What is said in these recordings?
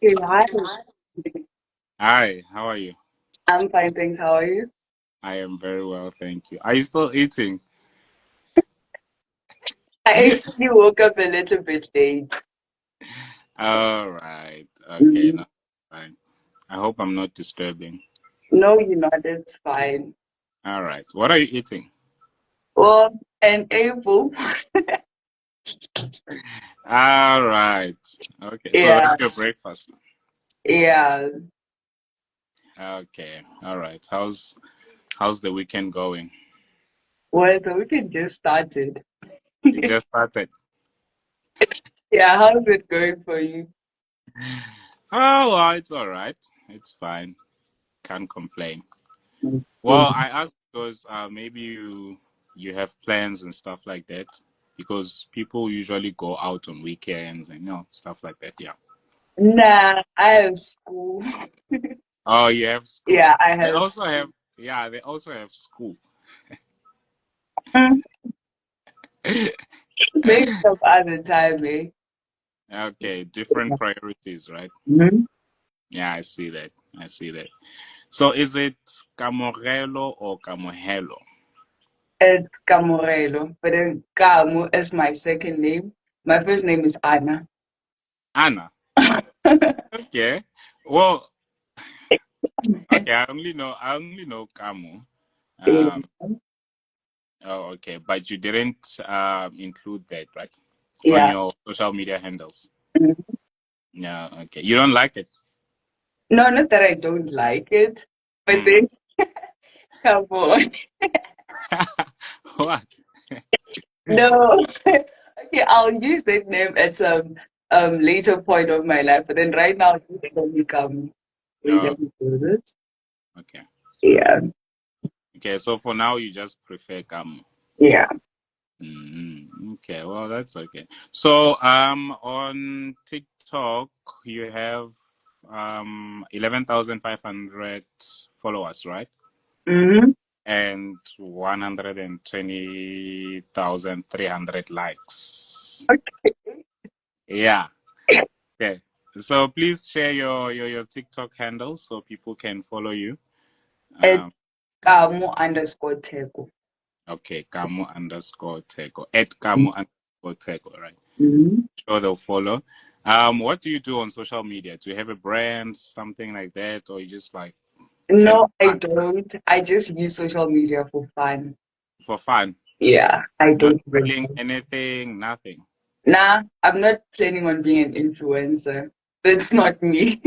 Okay, hi. Hi, how are you? I'm fine, thanks. How are you? I am very well, thank you. Are you still eating? I actually woke up a little bit late. All right. Okay, Mhm. no, fine. I hope I'm not disturbing. No, you're not. It's fine. All right. What are you eating? Well, an apple. All right. Okay. So Yeah, that's your breakfast. yeah. Okay. All right. How's the weekend going? Well, the weekend just started. It just started. Yeah, how's it going for you? Oh, well, it's all right. It's fine. Can't complain. Well, Mhm. I asked because maybe you have plans and stuff like that because people usually go out on weekends and stuff like that. Yeah. Nah, I have school. Oh, you have school. Yeah, I They have also have yeah, they also have school. mm, maybe some other time, eh? Okay, different priorities, right? Mhm. Yeah, I see that. I see that. So is it Kamogelo or Kamogelo? It's Kamogelo, but then Kamu is my second name. My first name is Anna. Anna. Okay. Well, okay, I only know Kamu. Yeah. Um, oh, okay, but you didn't include that, right? On Yeah. your social media handles. Mhm. Yeah, okay. You don't like it? No, not that I don't like it, but Mm. then come on. What? No. Okay, I'll use that name at some later point of my life, but then right now just let me come. Wait, Oh, let me do this. okay. Yeah, Okay, so for now you just prefer Kamu. yeah. Okay, well that's okay. So on TikTok you have 11,500 followers, right? Mm-hmm. And 120,300 likes. Yeah. Okay. So please share your TikTok handle so people can follow you. At Um, Kamu_Tego. okay, Kamu underscore Teko. At Kamu underscore Teko, right? Mm-hmm. Sure they'll follow. What do you do on social media? Do you have a brand, something like that, or you just like have No, I fun don't. I just use social media for fun. for fun? Yeah, I Not don't really. selling anything, nothing. Nah, I'm not planning on being an influencer. That's not me.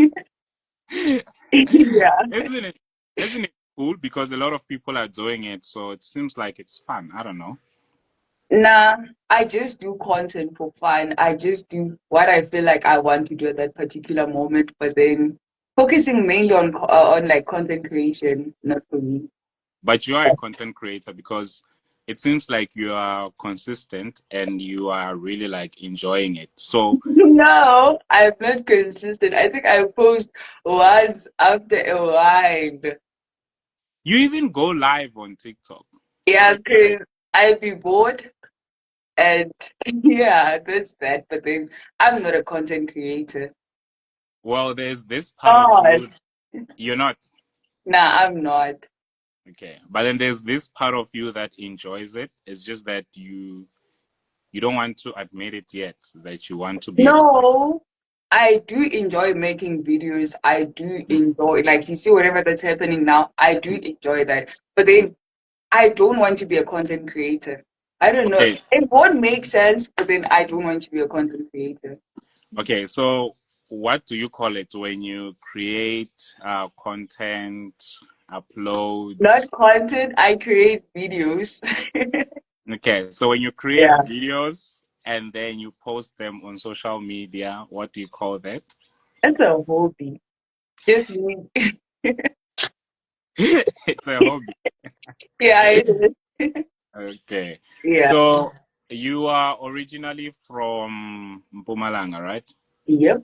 Yeah. Isn't it? Isn't it cool? Because a lot of people are doing it, so it seems like it's fun. I don't know. Nah, I just do content for fun. I just do what I feel like I want to do at that particular moment, but then focusing mainly on like content creation, not for me. But you are a content creator because it seems like you are consistent and you are really like enjoying it. So No, I'm not consistent. I think I post once after a while. you even go live on TikTok. Yeah, Oh, because I'd be bored and yeah, that's that. But then I'm not a content creator. well, there's this part of God, you you're not. nah, I'm not. Okay. But then there's this part of you that enjoys it. It's just that you don't want to admit it yet that you want to be a No, I do enjoy making videos. I do enjoy, like, you see, whatever that's happening now, I do enjoy that. But then I don't want to be a content creator. I don't know. okay. It won't make sense, but then I don't want to be a content creator. Okay, so what do you call it when you create content, upload? Not content, I create videos. Okay, so when you create Yeah, videos and then you post them on social media, what do you call that? that's a hobby. Just me. It's a hobby. Yeah, it is. Okay, Yeah. so you are originally from Mpumalanga, right? Yep.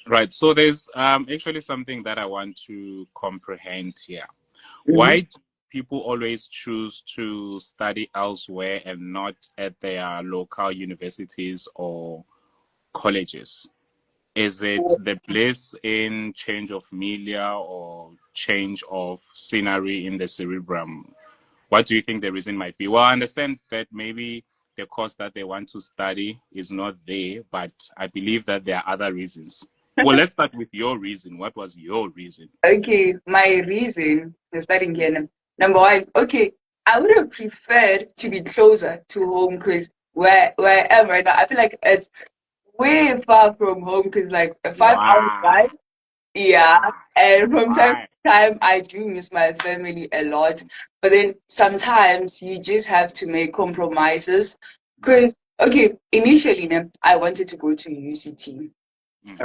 Right, so there's actually something that I want to comprehend here. Mhm. Why do people always choose to study elsewhere and not at their local universities or colleges? Is it the bliss in change of media or change of scenery in the cerebrum? What do you think the reason might be? Well, I understand that maybe the course that they want to study is not there, but I believe that there are other reasons. Well, let's start with your reason. What was your reason? Okay, my reason for studying here, number one, okay, I would have preferred to be closer to home because where I am right now, I feel like it's way far from home because like a 5 hour Why? drive. Yeah, Why? and from time Why? to time, I do miss my family a lot. But then sometimes you just have to make compromises. Mm, Because, okay, initially, I wanted to go to UCT. mm,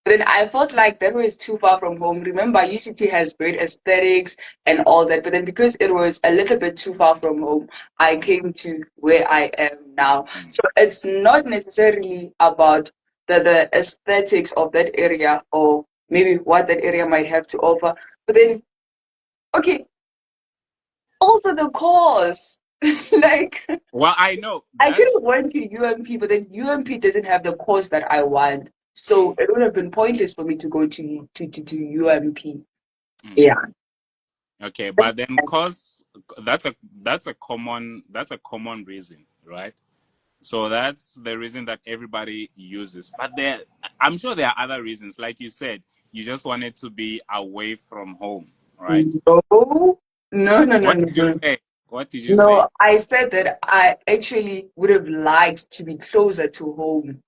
But then I felt like that was too far from home. Remember, UCT has great aesthetics and all that. But then because it was a little bit too far from home, I came to where I am now. mm. So it's not necessarily about the aesthetics of that area or maybe what that area might have to offer. But then, okay, also the course. Like, Well, I know I could that's. have went to UMP, but then UMP doesn't have the course that I want. So it would have been pointless for me to go to UMP. Mm. Yeah. Okay, but then cause that's a common reason, right? So that's the reason that everybody uses. But I'm sure there are other reasons. Like you said, you just wanted to be away from home, right? No, no, no, no, What no, did you no. say? What did you say? No, I said that I actually would have liked to be closer to home.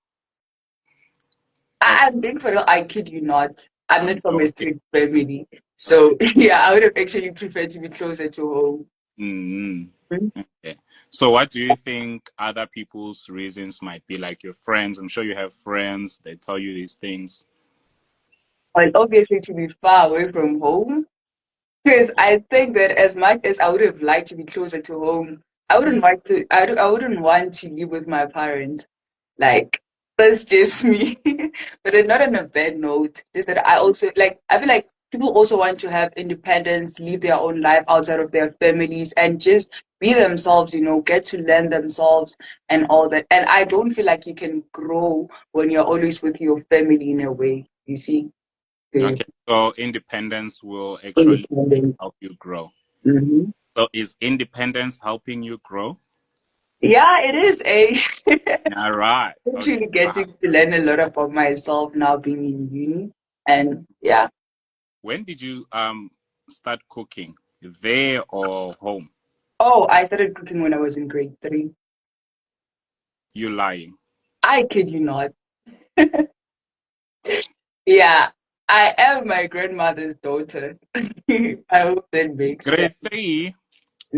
Okay. I'm being for real, I kid you not. I'm not from a Okay. strict family. Okay. So yeah, I would have actually preferred to be closer to home. Mm-hmm. Okay. So what do you think other people's reasons might be? Like your friends, I'm sure you have friends, they tell you these things. Well, obviously to be far away from home. Because I think that as much as I would have liked to be closer to home, I wouldn't Mm. like to. I wouldn't want to live with my parents. Like that's just me. But then not on a bad note. Just that I also like. I feel like people also want to have independence, live their own life outside of their families, and just be themselves. Get to learn themselves and all that. And I don't feel like you can grow when you're always with your family in a way. You see, Okay. So independence will actually independent. help you grow. Mhm. So is independence helping you grow? Yeah, it is a All right. Okay. actually getting to learn a lot about myself now being in uni. And yeah. When did you start cooking? There or home? Oh, I started cooking when I was in grade 3. You lying. I kid you not. Yeah, I am my grandmother's daughter. I hope that makes sense. Grade three.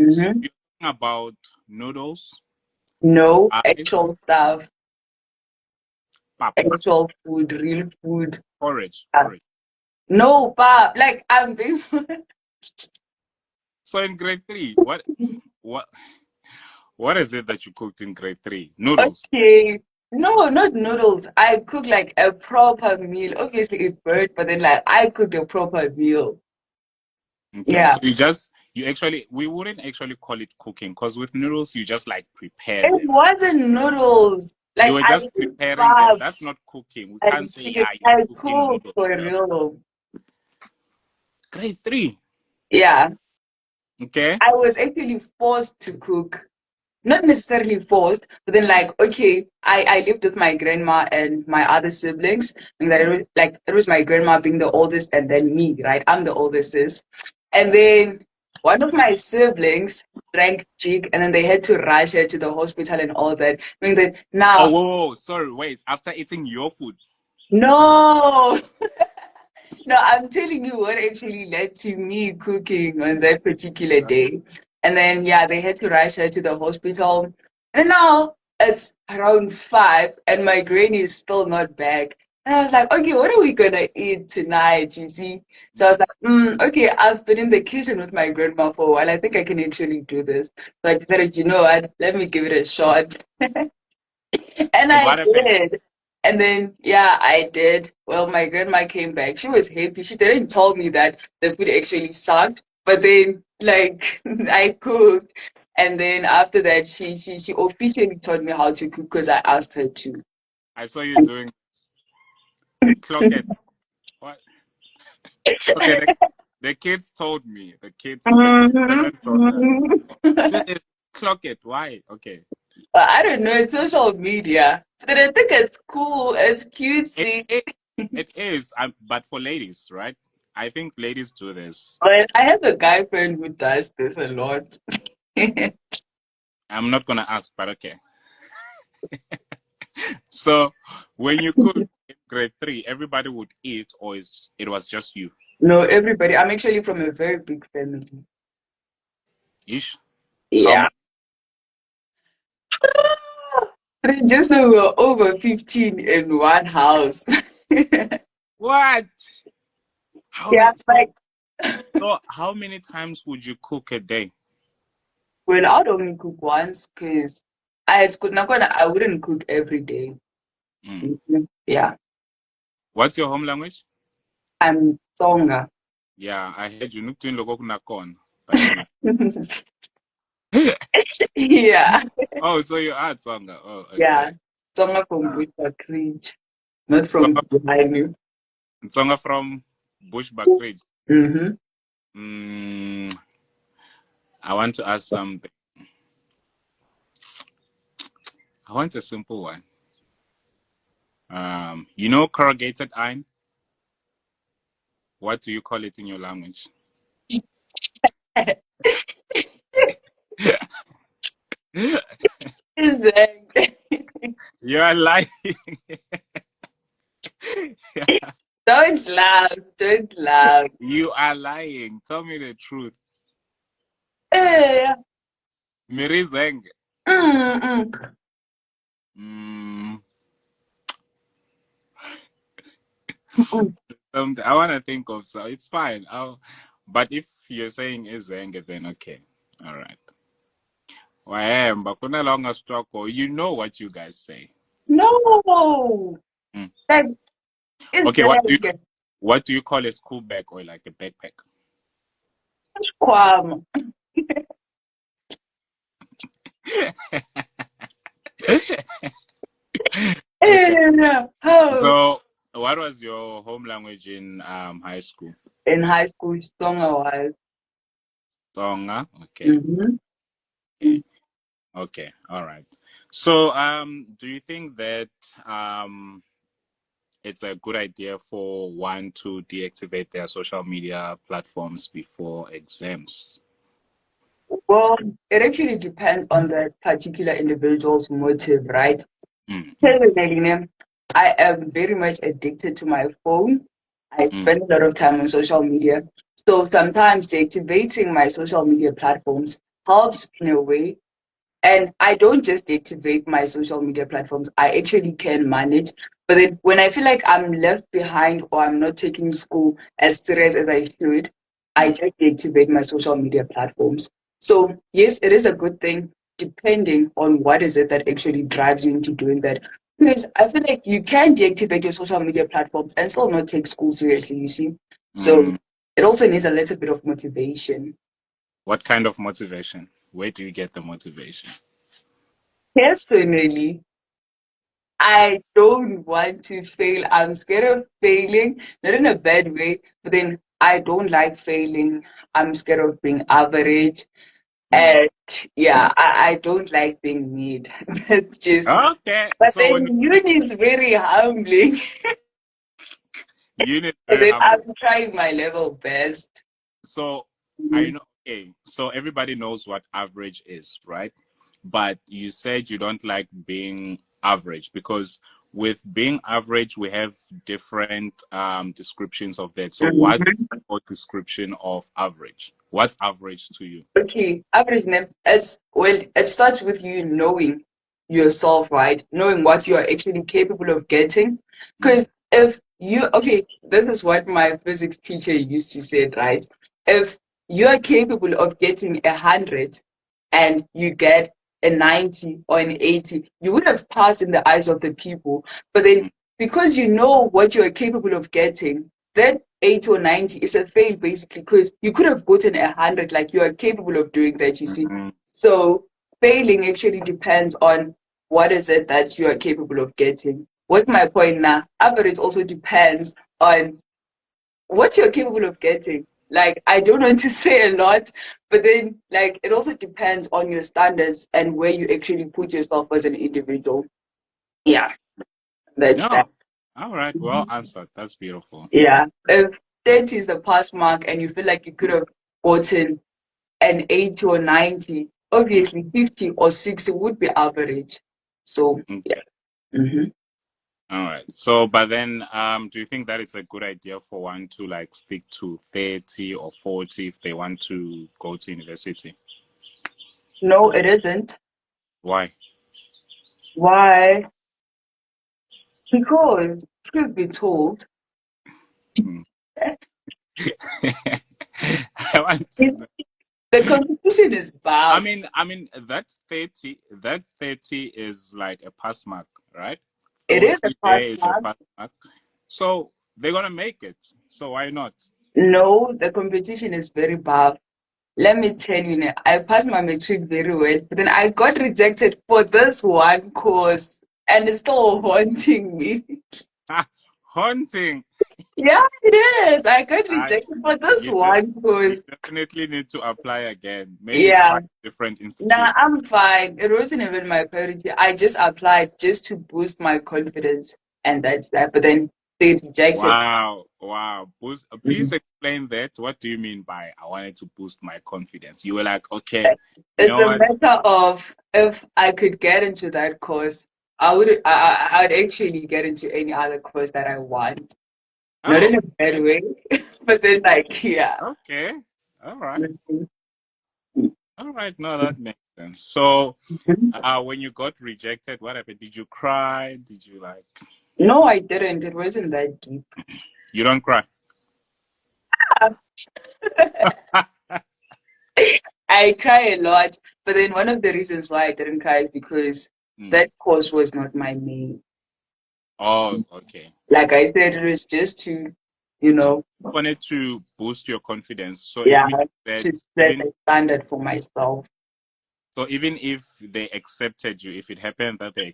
So Hmm. you're talking about noodles, No, rice, actual stuff, pap, actual food, real food. porridge, Uh, porridge. no, pap, like I'm being So in grade three, what what is it that you cooked in grade three? Noodles. okay. No, not noodles. I cook like a proper meal. Obviously, it burnt, but then like I cook a proper meal. Okay. Yeah, So you actually we wouldn't actually call it cooking because with noodles you just like prepare it them. wasn't noodles. You Like were I just use preparing them. pap That's not cooking. We can't and say, chicken. yeah, you're I cooking cook noodles. for Yeah. real. Grade three. Yeah, Okay. I was actually forced to cook. Not necessarily forced, but then like okay, I lived with my grandma and my other siblings, and that it was like it was my grandma being the oldest and then me, right? I'm the oldest sis. And then one of my siblings drank jig and then they had to rush her to the hospital and all that. I mean that Oh, now whoa, whoa, sorry, wait. After eating your food. no. No, I'm telling you what actually led to me cooking on that particular day. And then, yeah, they had to rush her to the hospital. And now it's around 5, and my granny is still not back. And I was like, okay, what are we gonna eat tonight? You see? So I was like, okay, I've been in the kitchen with my grandma for a while. I think I can actually do this. So I decided, you know what? Let me give it a shot. And And I what happened? did. And then, yeah, I did. Well, my grandma came back. She was happy. She didn't tell me that the food actually sucked. But then, like, I cooked. And then after that, she officially taught me how to cook because I asked her to. I saw you doing this. Clock it. What? Okay, the kids told me. The Mhm, parents told me. mhm. Just clock it. Why? Okay. But I don't know, it's social media. But I think it's cool, it's It cutesy. it, it is. But for ladies, right? I think ladies do this. But I have a guy friend who does this a lot. I'm not gonna ask, but okay. So when you cook in grade 3, everybody would eat, or it was just you? No, everybody. I'm actually from a very big family. Ish. How Yeah. I just know we were over 15 in one house. what? How Yeah, many? like So how many times would you cook a day? well, I would only cook once because I wouldn't cook every day. Mm. Mhm. Yeah, What's your home language? I'm Tonga. Yeah, I heard you. Nuktuin loko kuna kon, but anyway. Yeah, Oh, so you are Tsonga. Oh, yeah. okay. Tonga from Uh, Witwatersrand, not from Tsonga, Buven. Tsonga from Bushbuck Ridge. Mm-hmm. Mm, I want to ask something. I want a simple one. You know corrugated iron? What do you call it in your language? Is that? You are lying. Don't laugh, don't laugh. You are lying. Tell me the truth. Eh, Mirizeng. mm. Mm, Mm. I want to think of so it's fine. But if you're saying Izeng, then okay. All right. Wahamba kunalonga struggle. You know what you guys say. No, Mm. that is Okay, what do you call a school bag or like a backpack? Kwam. Okay. Oh. So, what was your home language in high school? In high school, Tonga was. Tonga. Okay. Mm-hmm. Okay. Okay. All right. So, do you think that it's a good idea for one to deactivate their social media platforms before exams? Well, it actually depends on the particular individual's motive, right? Mm, mm, Personally, I am very much addicted to my phone. I mm, spend a lot of time on social media. So sometimes deactivating my social media platforms helps in a way. And I don't just deactivate my social media platforms, I actually can manage. But then when I feel like I'm left behind or I'm not taking school as serious as I should, I mm, just deactivate my social media platforms. So yes, it is a good thing depending on what is it that actually drives you into doing that. Because I feel like you can deactivate your social media platforms and still not take school seriously, you see. So mm. it also needs a little bit of motivation. What kind of motivation? Where do you get the motivation? Personally, I don't want to fail. I'm scared of failing, not in a bad way, but then I don't like failing. I'm scared of being average. Mm. And yeah, I don't like being mid. That's just, Okay. but So when then uni is very humbling. unit But very then I'm humble. trying my level best. So I Mhm. know. Okay. So everybody knows what average is, right? But you said you don't like being average because with being average, we have different descriptions of that. So what Mhm. your description of average? What's average to you? Okay, average name. It's well, it starts with you knowing yourself, right? Knowing what you are actually capable of getting. Mm, Because if you, okay, this is what my physics teacher used to say, right? If you are capable of getting 100 and you get a 90 or an 80, you would have passed in the eyes of the people. But then mm, because you know what you are capable of getting, that 80 or 90 is a fail basically because you could have gotten 100, like you are capable of doing that, you see. mm. So failing actually depends on what is it that you are capable of getting. what's my point now? Average also depends on what you're capable of getting. Like, I don't want to say a lot, but then, like, it also depends on your standards and where you actually put yourself as an individual. Yeah, that's that. No. All right. Well answered. That's beautiful. Yeah. If 30 is the pass mark and you feel like you could have gotten an 80 or 90, obviously 50 or 60 would be average. So, yeah. Okay. hmm All right. So, but then, do you think that it's a good idea for one to like stick to 30 or 40 if they want to go to university? No, it isn't. Why? Why? Because, truth be told, Hmm. I want to know. the competition is I bad. mean, I mean that 30 is like a pass mark, right? It is a 40 pass there is a mark. pass mark. So they're gonna make it. So why not? No, the competition is very bad. Let me tell you now, I passed my matric very well, but then I got rejected for this one course, and it's still haunting me. Haunting. Yeah, it is. I got I rejected for this you de- one you course. definitely need to apply again. Maybe try Yeah. a different Nah, institution. I'm fine. It wasn't even my priority. I just applied just to boost my confidence, and that's that. But then they rejected. Wow, wow. Boost, Mhm. please explain that. What do you mean by I wanted to boost my confidence? You were like, okay, you It's know a what? matter of if I could get into that course, I'd actually get into any other course that I want. Not in Oh, a bad way, but then like yeah. okay. All right. Mhm. All right. No, that makes sense. So, Mhm. when you got rejected, what happened? Did you cry? Did you like, No, I didn't. It wasn't that deep. you don't cry? I cry a lot, but then one of the reasons why I didn't cry is because Hmm. that course was not my main. Oh, okay. Like I said, it was just to, you So know, you wanted to boost your confidence. So it yeah, means that to set a standard for myself. even if they accepted you, if it happened that they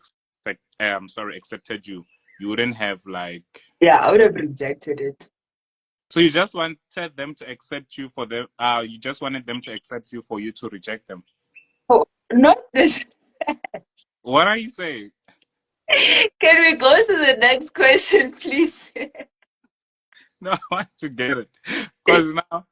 accepted you, you wouldn't have like. Yeah, I would have rejected it. So you just wanted them to accept you for them. You just wanted them to accept you for you to reject them. Oh, not this. What are you saying? Can we go to the next question, please? No, I want to get it because now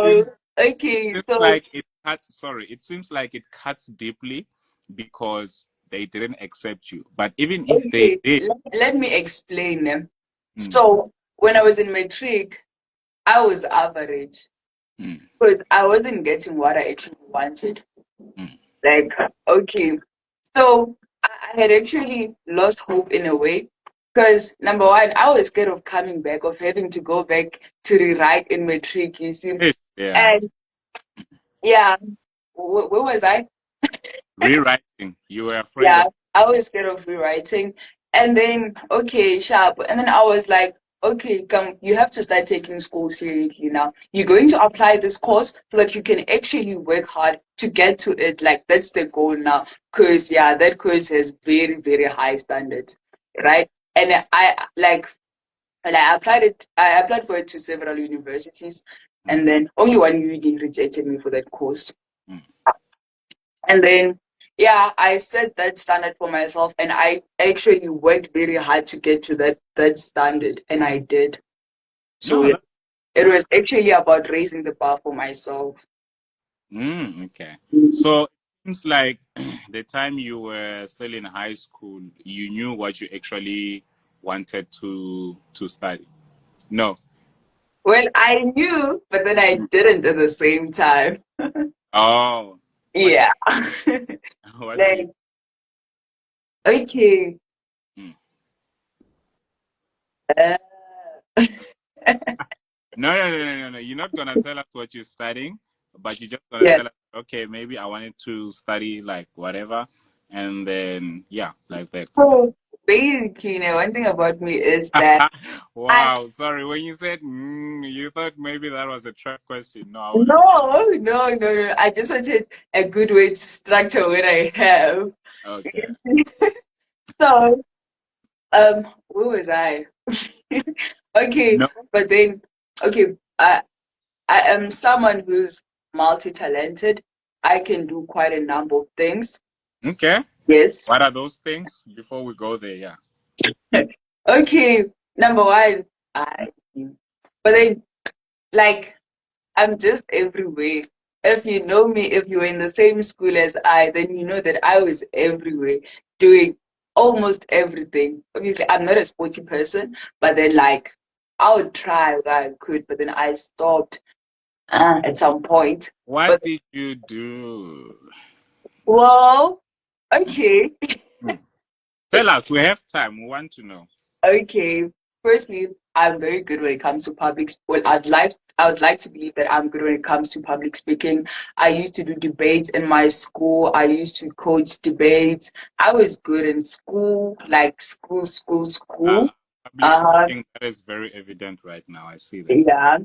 it No. Okay, seems so like it cuts. Sorry, it seems like it cuts deeply because they didn't accept you. But even if they okay, did, let me explain them. mm, So when I was in matric, I was average, mm, but I wasn't getting what I actually wanted. mm. Like, okay, so I had actually lost hope in a way. Because number one, I was scared of coming back, of having to go back to rewrite in matric, you see. Yeah, And yeah, where was I? rewriting. You were afraid Yeah, of. I was scared of rewriting. And then, okay, sharp. And then I was like, okay, come, you have to start taking school seriously now. You're going to apply this course so that you can actually work hard to get to it. Like, that's the goal now. Because, yeah, that course has very, very high standards, right? And I like, when I applied for it to several universities, Mm, and then only one uni rejected me for that course. mm. And then, yeah, I set that standard for myself, and I actually worked very hard to get to that standard, and I did. So No, yeah, it that's was actually about raising the bar for myself. okay. Mm. So it seems like the time you were still in high school, you knew what you actually wanted to study. No. Well, I knew, but then I Mm. didn't at the same time. Oh, what Yeah. what do you? Like, okay. Mm. Uh, No, no, no, no, no, no. You're not gonna tell us what you're studying, but you're just gonna yeah. tell us, okay, maybe I wanted to study like whatever, and then yeah, like that. So basically, one thing about me is that I Wow, sorry. When you said you thought maybe that was a trap question. No, I wouldn't. no. I just wanted a good way to structure what I have. Okay. So Where was I? Okay, No. but then, okay, I am someone who's multi-talented. I can do quite a number of things. Okay. Yes. What are those things before we go there? Yeah. Okay, number one, I, but then, like, I'm just everywhere. If you know me, if you were in the same school as I, then you know that I was everywhere, doing almost everything. Obviously, I'm not a sporty person, but then, like, I would try what I could, but then I stopped at some point. What But, did you do? well, Mm, okay. mm. Tell us. We have time. We want to know. Okay. Firstly, I'm very good when it comes to well, I would like to believe that I'm good when it comes to public speaking. I used to do debates in my school. I used to coach debates. I was good in school, like school. Public Uh, speaking, that is very evident right now. I see that. yeah.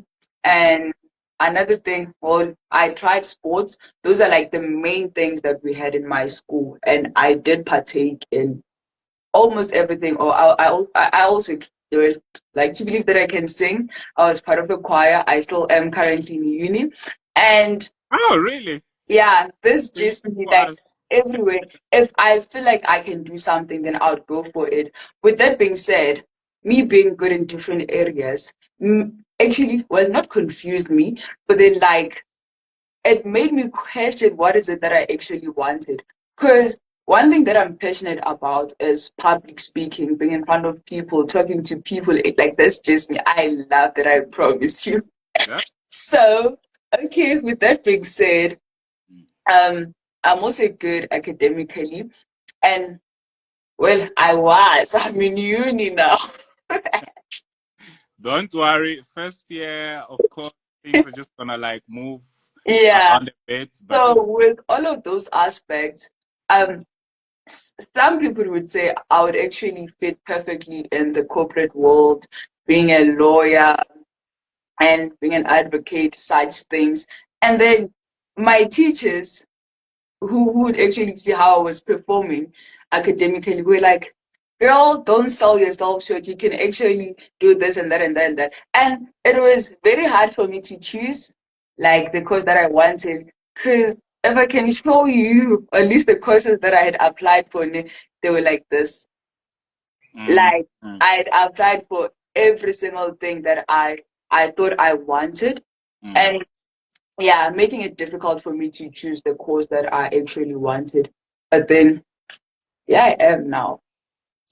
And another thing, well, I tried sports. Those are like the main things that we had in my school, and I did partake in almost everything. Or I also like to believe that I can sing. I was part of the choir. I still am currently in uni, and Oh, really? yeah, this Sing just me for like us. everywhere. If I feel like I can do something, then I would go for it. With that being said, me being good in different areas, actually, well, not confused me, but then like it made me question what is it that I actually wanted. Because one thing that I'm passionate about is public speaking, being in front of people, talking to people. Like that's just me. I love that, I promise you. Yeah. So, okay, with that being said, Mm. I'm also good academically. And well, I'm in uni now. Don't worry. First year, of course, things are just gonna like move Yeah. around a bit, but So it's with all of those aspects, um, some people would say I would actually fit perfectly in the corporate world, being a lawyer and being an advocate, such things. And then my teachers, who would actually see how I was performing academically, were like, girl, don't sell yourself short. You can actually do this and that and that and that. And it was very hard for me to choose like the course that I wanted. Because if I can show you at least the courses that I had applied for, they were like this. mm, Like mm, I'd applied for every single thing that I thought I wanted. mm. And yeah, making it difficult for me to choose the course that I actually wanted. But then, yeah, I am now.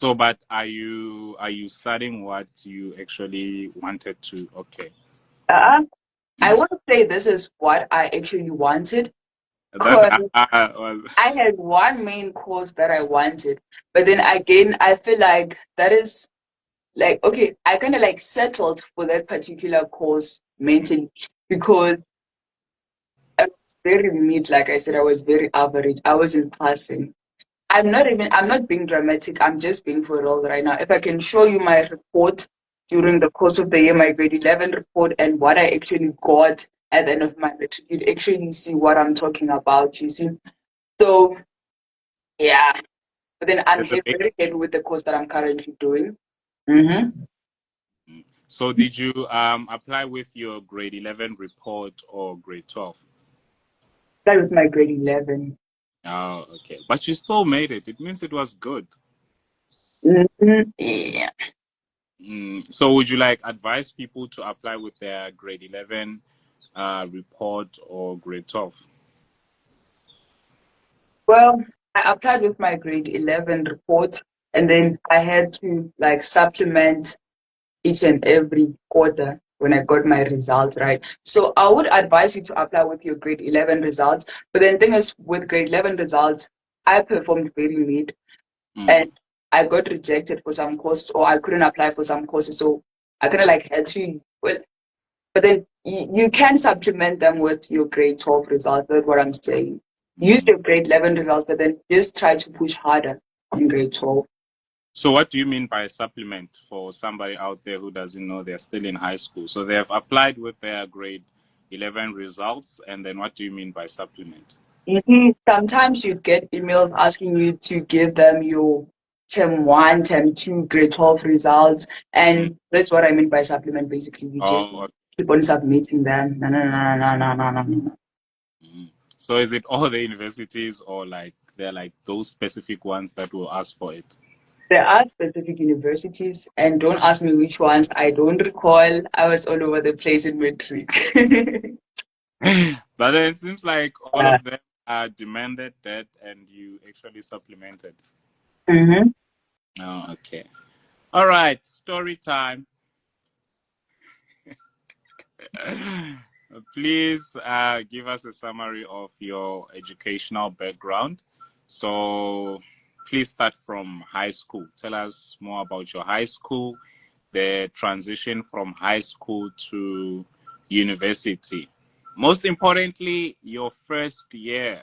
So, but are you studying what you actually wanted to? Okay. Uh, I Mm. won't say this is what I actually wanted, That because was I had one main course that I wanted. But then again, I feel like that is like, okay, I kind of like settled for that particular course mentally because I was very mid, like I said, I was very average. I wasn't passing. I'm not being dramatic. I'm just being for real right now. If I can show you my report during the course of the year, my grade 11 report, and what I actually got at the end of my matric, you'd actually see what I'm talking about, you see. So, yeah. But then I'm that's a big. very happy with the course that I'm currently doing. Mm-hmm. Mm. So, did you apply with your grade 11 report or grade 12? That was my grade 11. Oh, okay. But you still made it. It means it was good. Mm-hmm. Yeah. So, would you like advise people to apply with their grade 11 report or grade 12? Well, I applied with my grade 11 report, and then I had to like supplement each and every quarter when I got my results, right? So I would advise you to apply with your grade 11 results. But then the thing is, with grade 11 results, I performed very mid Mm, and I got rejected for some courses or I couldn't apply for some courses. So I kind of like had to, well, but then you can supplement them with your grade 12 results. That's what I'm saying. Use mm. your grade 11 results, but then just try to push harder on grade 12. So, what do you mean by supplement for somebody out there who doesn't know they're still in high school? So, they have applied with their grade 11 results, and then what do you mean by supplement? Sometimes you get emails asking you to give them your term 1, term 2, grade 12 results. And that's what I mean by supplement. Basically, you just Oh, keep on submitting them. No, no, no, no, no, no, no, no. mm. So is it all the universities or like they're like those specific ones that will ask for it? There are specific universities, and don't ask me which ones. I don't recall. I was all over the place in matric. But then it seems like all Yeah. of them demanded that and you actually supplemented. Mm-hmm. Oh, okay. All right, story time. Please give us a summary of your educational background. So please start from high school. Tell us more about your high school, the transition from high school to university. Most importantly, your first year.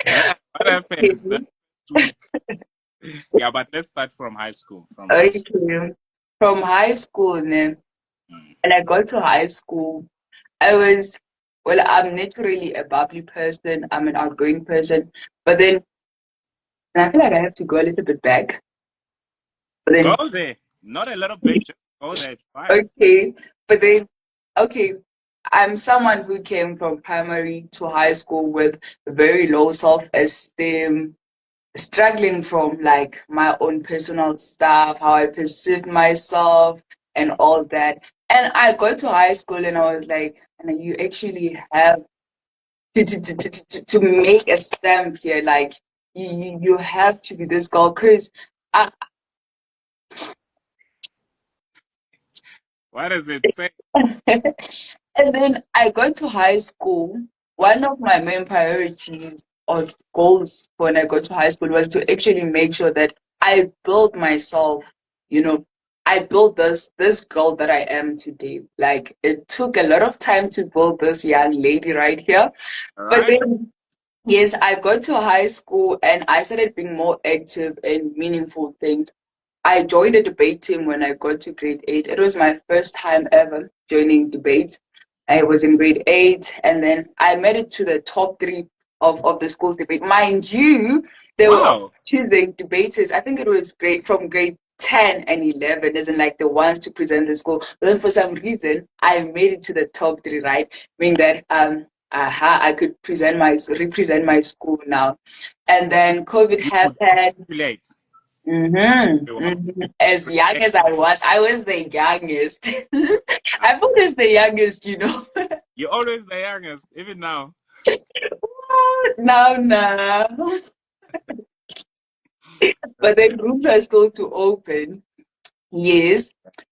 Yeah, what Okay. happens that week? Yeah, but let's start from high school. From high Okay. school. From high school, ne, Mm. when I got to high school, I was, well, I'm naturally a bubbly person. I'm an outgoing person. But then and I feel like I have to go a little bit back. But Go then, there. Not a little bit, just go there. It's fine. okay. But then, okay. I'm someone who came from primary to high school with very low self-esteem, struggling from like my own personal stuff, how I perceived myself and all that. And I got to high school and I was like, and you actually have to make a stamp here. Like you have to be this girl because I What does it say? and then I got to high school. One of my main priorities or goals when I got to high school was to actually make sure that I build myself, you know, I built this girl that I am today. Like it took a lot of time to build this young lady right here. All But right. then yes, I got to high school and I started being more active in meaningful things. I joined a debate team when I got to grade 8. It was my first time ever joining debates. I was in grade 8, and then I made it to the top 3 of the school's debate. Mind you, they were all Wow. choosing debaters. I think it was grade from grade 10 and 11, as in like the ones to present the school. But then for some reason, I made it to the top 3, right? Meaning that I could represent my school now. And then COVID You could happened. articulate. Wow. As young as I was the youngest. I've always the youngest, you know. You're always the youngest, even now. Now, now. But the group was still to open. Yes.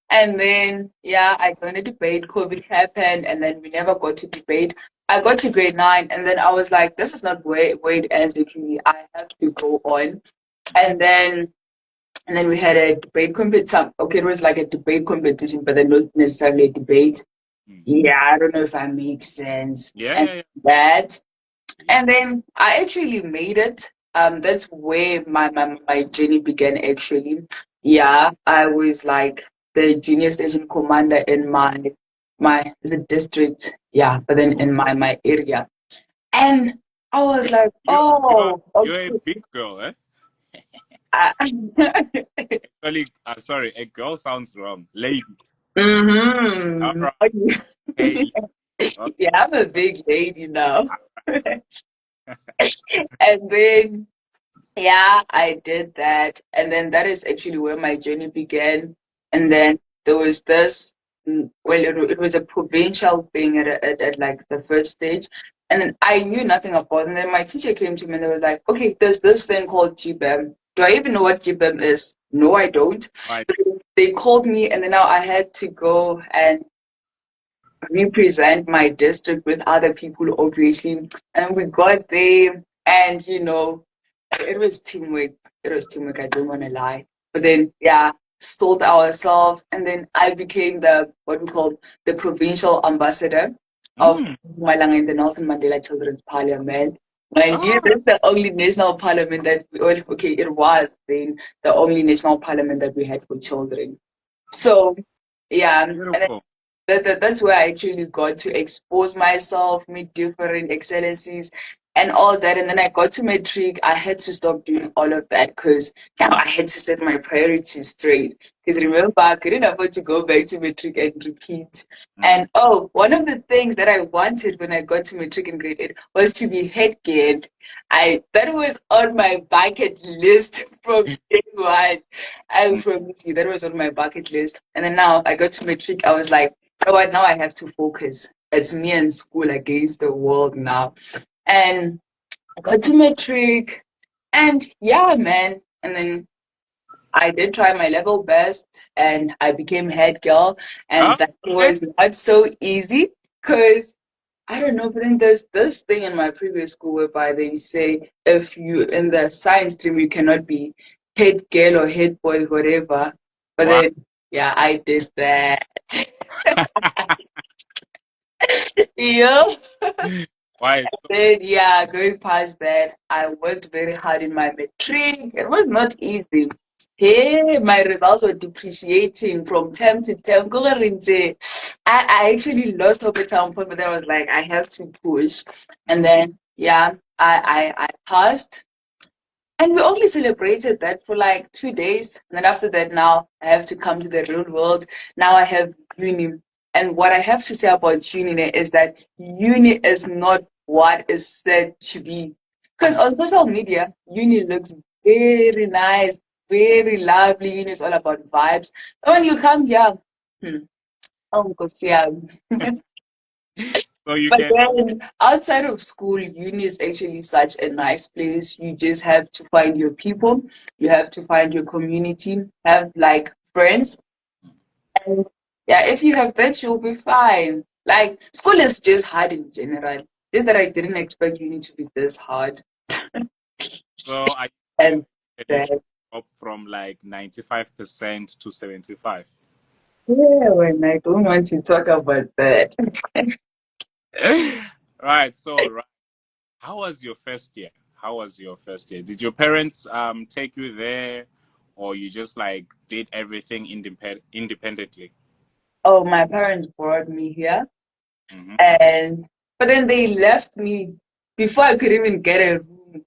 And then, yeah, I joined a debate. COVID happened, and then we never got to debate. I got to grade 9, and then I was like, this is not where it ends with me. I have to go on. And then And then we had a debate competition. Okay, it was like a debate competition, but then not necessarily a debate. Mm. Yeah, I don't know if I make sense. Yeah, And yeah, yeah. that. Yeah. And then I actually made it. That's where my journey began actually. Yeah, I was like the junior station commander in my the district. Yeah, but then in my area. And I was like, You you're oh, you're a okay. big girl, eh? I, Actually, sorry, a girl sounds wrong. Lady. All mm-hmm. right. Hey. Okay. Yeah, I'm a big lady now. And then, yeah, I did that. And then that is actually where my journey began. And then there was this, well, it was a provincial thing at like the first stage. And then I knew nothing about it. And then my teacher came to me and they was like, okay, there's this thing called GBAM. Do I even know what GBAM is? No, I don't. Right. But they called me and then now I had to go and represent my district with other people, obviously. And we got there, and it was teamwork. It was teamwork. I don't want to lie. But then, yeah, sold ourselves, and then I became the what we call the provincial ambassador of Mm. Malang in the Nelson Mandela Children's Parliament. Mind you, Ah, this is the only national parliament that okay, it was then the only national parliament that we had for children. So, yeah, and beautiful. that's where I actually got to expose myself, meet different excellencies. and all that. And then I got to matric. I had to stop doing all of that because now I had to set my priorities straight. Because remember, I couldn't afford to go back to matric and repeat. Mm. And oh, one of the things that I wanted when I got to matric in grade 8 was to be head geared. I That was on my bucket list from day one. I Mm. promise you, that was on my bucket list. And then now I got to matric. I was like, oh, what? Now I have to focus. It's me and school against the world now. And I got to matric, and yeah, man. And then I did try my level best, and I became head girl, and Oh, that okay. was not so easy because I don't know. But then there's this thing in my previous school whereby they say if you in the science stream you cannot be head girl or head boy, whatever. But Wow. then yeah, I did that. Yeah. Why? Then, yeah, going past that, I worked very hard in my matric. It was not easy. Hey, my results were depreciating from term to term. I actually lost hope at some point, but then I was like, I have to push. And Mm. then, yeah, I passed. And we only celebrated that for like 2 days. And then after that, now I have to come to the real world. Now I have uni. And what I have to say about uni is that uni is not what is said to be. Because on social media, uni looks very nice, very lovely. Uni is all about vibes. But when you come here, oh, yeah. So you But can. then outside of school, uni is actually such a nice place. You just have to find your people, you have to find your community, have like friends. And yeah, if you have that, you'll be fine. Like school is just hard in general. Just that I didn't expect uni to be this hard. So are you saying And that you that, drop from like 95% to 75? yeah, when I don't want to talk about that. Right. So, right. How was your first year? How was your first year? Did your parents take you there, or you just like did everything independently? Oh, my parents brought me here. Hmm. And but then they left me before I could even get a room.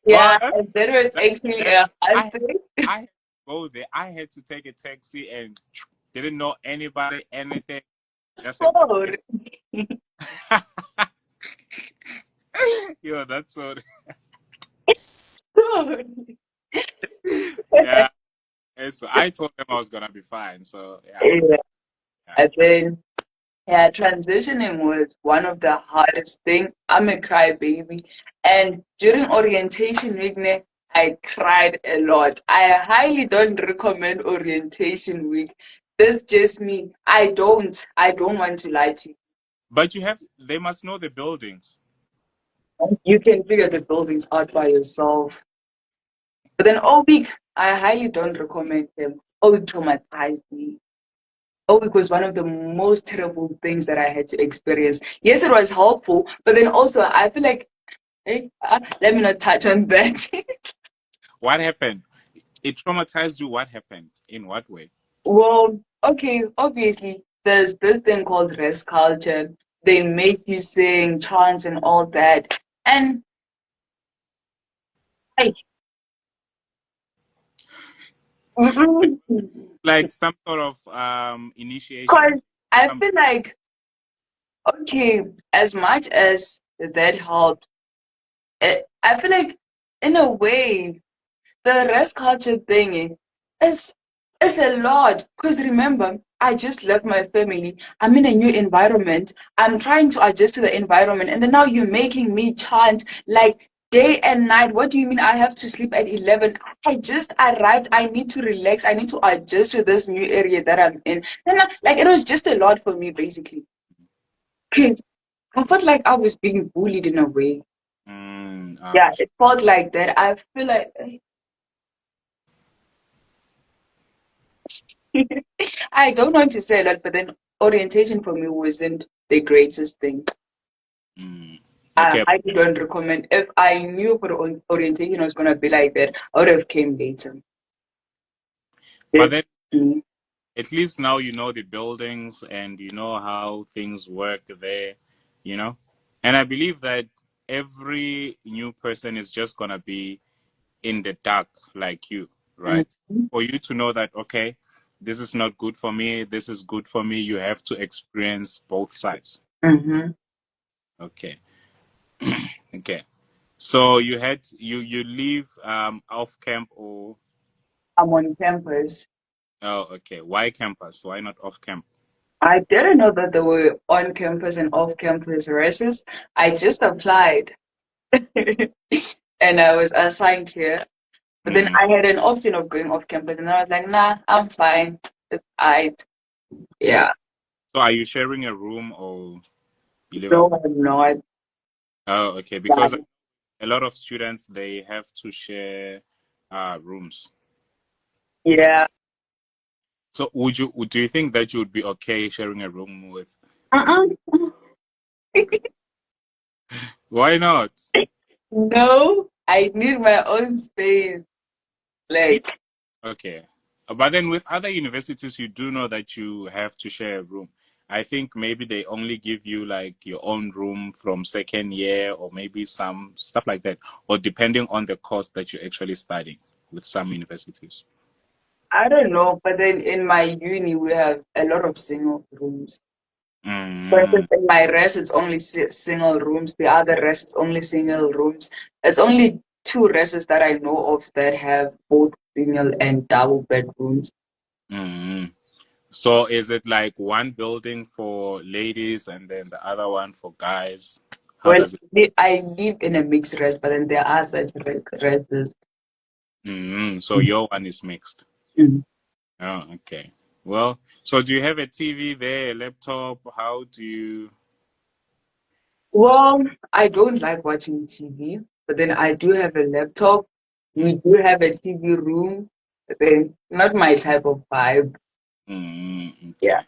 Well, Yeah, and that was that, actually that a hard I thing. I had to go there. I had to take a taxi and didn't know anybody, anything. Just a Sorry. yo. That's so. Sorry. Yeah. It's, I told them I was gonna be fine. So yeah. Yeah. Yeah. And then yeah, transitioning was one of the hardest thing. I'm a crybaby. And during orientation week, I cried a lot. I highly don't recommend orientation week. That's just me. I don't want to lie to you. But you have. They must know the buildings. You can figure the buildings out by yourself. But then Obik, I highly don't recommend them. Obik traumatized me. Obik was one of the most terrible things that I had to experience. Yes, it was helpful, but then also I feel like, hey, let me not touch on that. What happened? It traumatized you. What happened? In what way? Well, okay, obviously, there's this thing called rest culture. They make you sing chants and all that. And I, Like some sort of initiation. because I Some, feel like, okay, as much as that helped, I feel like in a way the rest culture thing is is a lot because remember I just left my family. I'm in a new environment. I'm trying to adjust to the environment, and then now you're making me chant like day and night. What do you mean I have to sleep at 11? I just arrived. I need to relax. I need to adjust to this new area that I'm in. And like it was just a lot for me basically. 'Cause I felt like I was being bullied in a way. Yeah, I it felt like that. I feel like I don't want to say a lot, but then orientation for me wasn't the greatest thing. mm, I okay. highly don't recommend. If I knew for orientation was gonna be like that, I would have came later. But That's then me. at least now you know the buildings and you know how things work there, you know? And I believe that every new person is just gonna be in the dark like you, right? Mm-hmm. For you to know that, okay, this is not good for me, this is good for me, you have to experience both sides. Mm-hmm. Okay. Okay. So you leave off camp or I'm on campus. oh okay. Why campus? Why not off camp? I didn't know that there were on campus and off campus races. I just applied and I was assigned here. But then Mm. I had an option of going off campus and I was like, nah, I'm fine. I, yeah, So are you sharing a room or you live no, out? I'm not. Oh, okay. Because Like, a lot of students they have to share rooms. yeah. So do you think that you would be okay sharing a room with? Uh-uh. Why not? No, I need my own space. Yeah, Like, okay. But then with other universities, you do know that you have to share a room. I think maybe they only give you like your own room from second year or maybe some stuff like that, or depending on the course that you're actually studying with some universities. I don't know, but then in my uni, we have a lot of single rooms. For instance, Mm, in my rest, it's only single rooms. The other rest, it's only single rooms. It's only two rests that I know of that have both single and double bedrooms. mm. So is it like one building for ladies and then the other one for guys? How Well, does it? I live in a mixed rest, but then there are such rests. So your one is mixed. Mm. Oh, okay. Well, so do you have a TV there, a laptop? How do you? Well, I don't like watching TV, but then I do have a laptop. We do have a TV room, but then not my type of vibe. Yeah. Okay.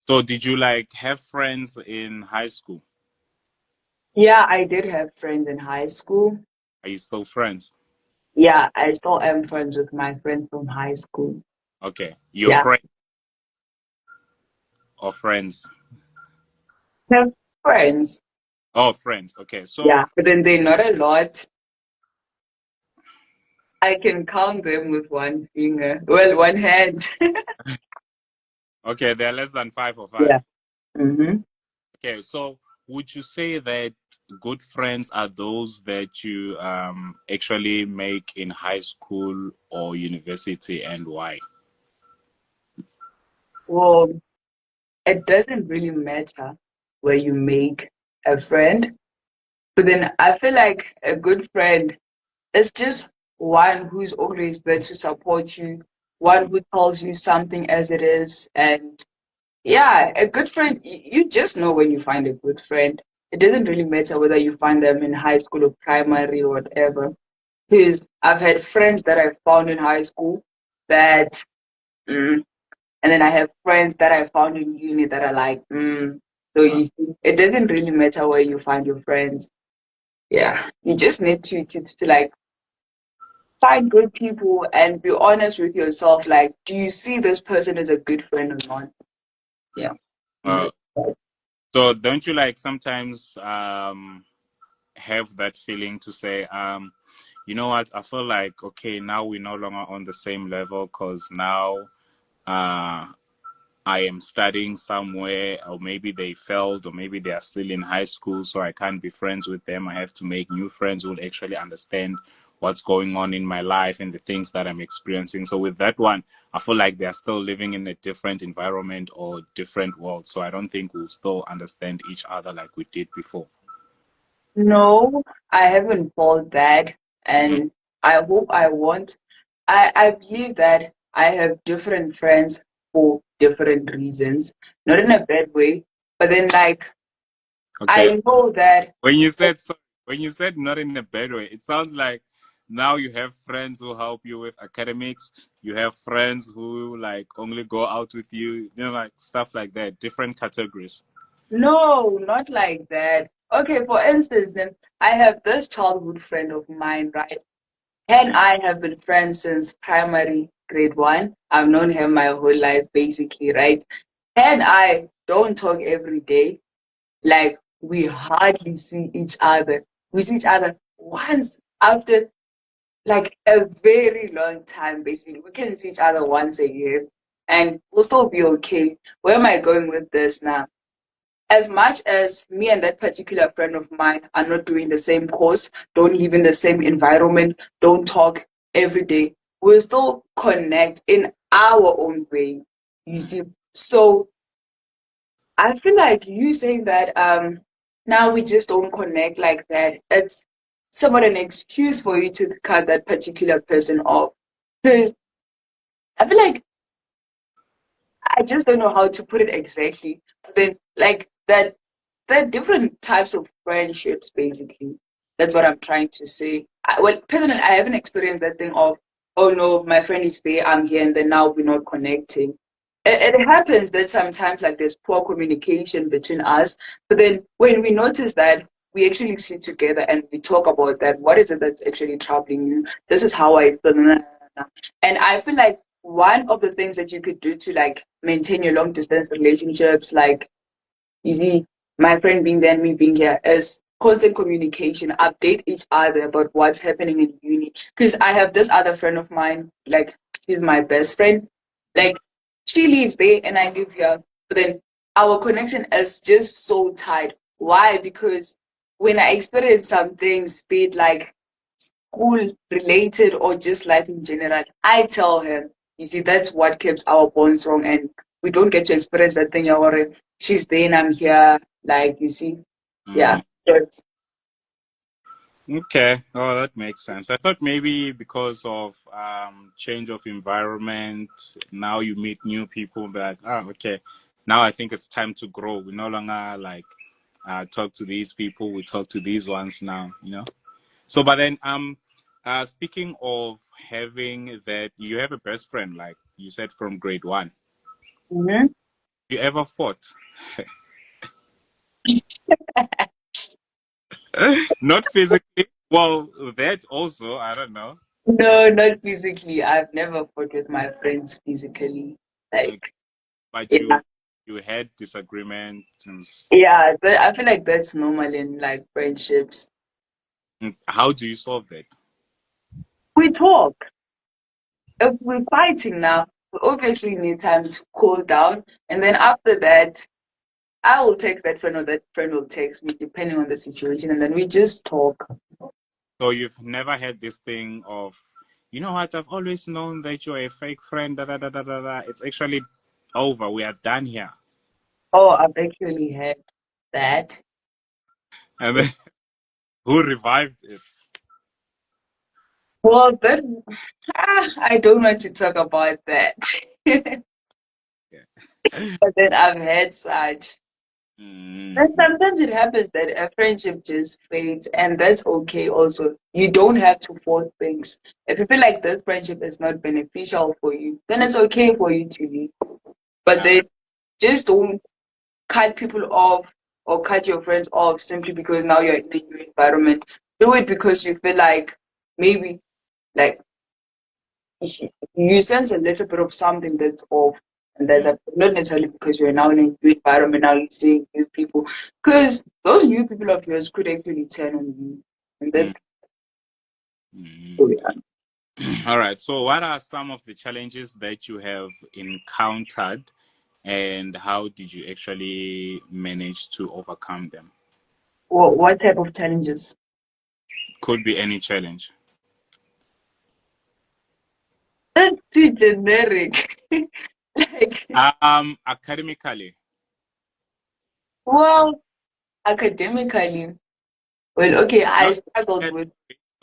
So did you like have friends in high school? Yeah, I did have friends in high school. Are you still friends? Yeah, I still am friends with my friends from high school. Okay. Your Yeah, friend or friends? have friends. Oh, friends. Okay. So, Yeah, but then they're not a lot. I can count them with one finger. Well, one hand. okay, they're less than five or five. Yeah. Mm-hmm. Okay. So would you say that good friends are those that you actually make in high school or university and why? Well, it doesn't really matter where you make a friend, but then I feel like a good friend is just one who's always there to support you, one who tells you something as it is, and yeah, a good friend, you just know when you find a good friend. It doesn't really matter whether you find them in high school or primary or whatever. Because I've had friends that I found in high school that, mm, and then I have friends that I found in uni that are like, mm. So Uh, you see, it doesn't really matter where you find your friends. Yeah, you just need to like find good people and be honest with yourself. Like, do you see this person as a good friend or not? Yeah. uh, so don't you like sometimes have that feeling to say, you know what, I feel like, okay, now we're no longer on the same level because now uh, I am studying somewhere, or maybe they failed, or maybe they are still in high school, so I can't be friends with them. I have to make new friends who will actually understand what's going on in my life and the things that I'm experiencing. So with that one, I feel like they're still living in a different environment or different world. So I don't think we'll still understand each other like we did before. No, I haven't felt that, Mm, and I hope I won't. I believe that I have different friends for different reasons, not in a bad way, but then like okay. I know that When you said so, when you said not in a bad way, it sounds like now you have friends who help you with academics. You have friends who like only go out with you, like stuff like that, different categories. no, not like that. Okay, for instance, then I have this childhood friend of mine, right? And I have been friends since primary grade one. I've known him my whole life, basically, right? And I don't talk every day. Like we hardly see each other. We see each other once after like a very long time, basically. We can see each other once a year and we'll still be okay. Where am I going with this now? As much as me and that particular friend of mine are not doing the same course, don't live in the same environment, don't talk every day, we'll still connect in our own way. You Mm. see? So I feel like you saying that now we just don't connect like that. It's somewhat an excuse for you to cut that particular person off. Because I feel like I just don't know how to put it exactly. But then like that there are different types of friendships basically. That's what I'm trying to say. Well, personally I haven't experienced that thing of, oh no, my friend is there, I'm here, and then now we're not connecting. It happens that sometimes like there's poor communication between us, but then when we notice that, we actually sit together and we talk about that. What is it that's actually troubling you? This is how I feel. Nah, nah, nah. And I feel like one of the things that you could do to like maintain your long distance relationships, like you see, my friend being there and me being here, is constant communication, update each other about what's happening in uni. Because I have this other friend of mine, like, she's my best friend. Like, she lives there and I live here. But then our connection is just so tight. Why? Because when I experience some things, be it like school related or just life in general, I tell him. You see, that's what keeps our bond strong, and we don't get to experience that thing. Or she's there and I'm here. Like you see, yeah. Mm. That's, Okay. Oh, that makes sense. I thought maybe because of change of environment, now you meet new people that, okay, now I think it's time to grow. We no longer like talk to these people, we talk to these ones now, you know? So, but then, speaking of having that, you have a best friend, like you said, from grade one. mhm. You ever fought? Not physically. Well, that also, I don't know. No, not physically. I've never fought with my friends physically. Like, Like, but yeah, you had disagreements. yeah. But I feel like that's normal in like friendships. How do you solve that? We talk. If we're fighting now, we obviously need time to cool down, and then after that, I will text that friend or that friend will text me, depending on the situation, and then we just talk. So you've never had this thing of, you know what? I've always known that you're a fake friend. Da da da da da da. It's actually over. We are done here. Oh, I've actually had that. And then who revived it? Well, that I don't want to talk about that. Yeah. But then I've had such. Mm, And sometimes it happens that a friendship just fades, and that's okay also. You don't have to force things. If you feel like this friendship is not beneficial for you, then it's okay for you to leave. But uh, then just don't cut people off or cut your friends off simply because now you're in a new environment. Do it because you feel like maybe like you sense a little bit of something that's off. And that's mm, not necessarily because you're now in a new environment, now you're seeing new people. Because those new people of yours could actually turn on you. And mm, that's mm. so yeah. All right. So, what are some of the challenges that you have encountered, and how did you actually manage to overcome them? What type of challenges? Could be any challenge. That's too generic. Like, Academically. well, academically, well, okay, I Not struggled that, with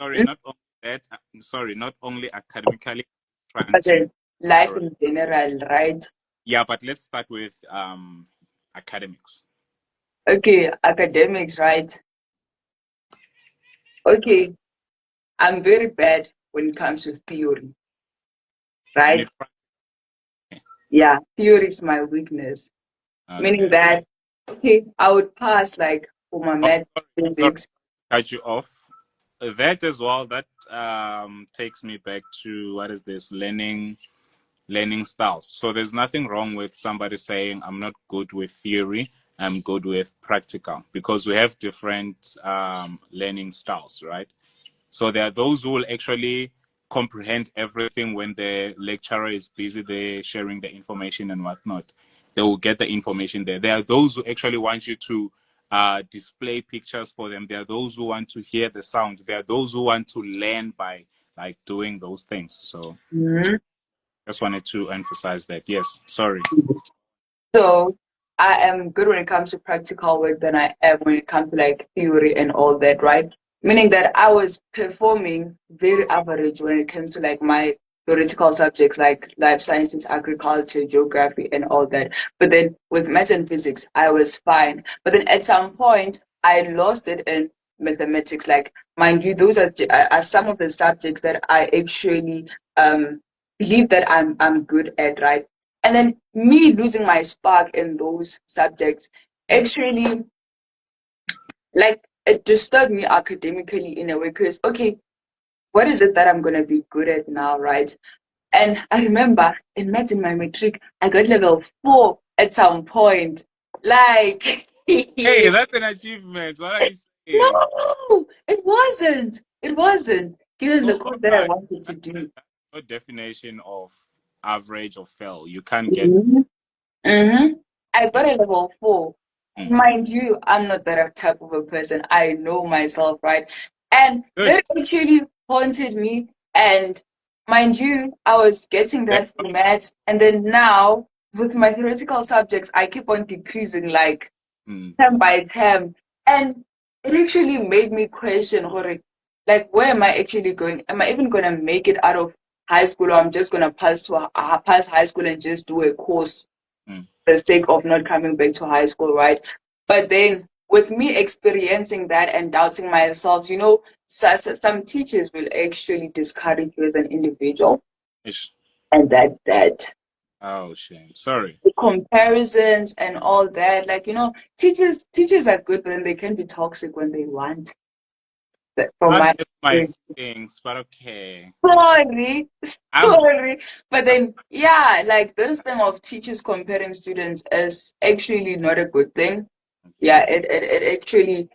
sorry, not only that. Sorry, not only academically. Trying to. okay, life in general, right? Yeah, but let's start with academics. Okay, academics, right? Okay, I'm very bad when it comes to theory, You right? need. Yeah, theory is my weakness, meaning Okay. that, okay, I would pass like for my Oh, math, sorry, physics. cut you off. That as well. That takes me back to what is this learning styles. So there's nothing wrong with somebody saying I'm not good with theory. I'm good with practical because we have different learning styles, right? So there are those who will actually comprehend everything when the lecturer is busy there sharing the information and whatnot. They will get the information there. There are those who actually want you to display pictures for them. There are those who want to hear the sound. There are those who want to learn by like doing those things. So Mhm. just wanted to emphasize that. Yes, sorry. So I am good when it comes to practical work than I am when it comes to like theory and all that, right? Meaning that I was performing very average when it comes to like my theoretical subjects like life sciences, agriculture, geography, and all that. But then with maths and physics, I was fine. But then at some point, I lost it in mathematics. Like, mind you, those are some of the subjects that I actually believe that I'm good at, right? And then me losing my spark in those subjects Mm. actually, like, it disturbed me academically in a way because, okay, what is it that I'm going to be good at now, right? And I remember in maths in my matric, I got level 4 at some point. Like, Hey, that's an achievement. What are you saying? no, it wasn't. It wasn't. Given the So course that I wanted to that's do. no definition of average or fail. You can't get. Mhm. Mm-hmm. I got a level 4. Mm. Mind you, I'm not that type of a person. I know myself, right? And Good. that actually haunted me. And mind you, I was getting That, that for maths. And then now, with my theoretical subjects, I keep on decreasing like mm, term by term. And it actually made me question, like, where am I actually going? Am I even going to make it out of high school, or I'm just going to pass high school and just do a course? mm, The sake of not coming back to high school, right? But then with me experiencing that and doubting myself, some teachers will actually discourage you as an individual, ish. and that Oh, shame. Sorry. the comparisons and all that, like teachers are good, but then they can be toxic when they want. From Not my just my experience. feelings, but okay. Sorry, I'm sorry. But then, yeah, like this thing of teachers comparing students is actually not a good thing. Yeah, okay. it actually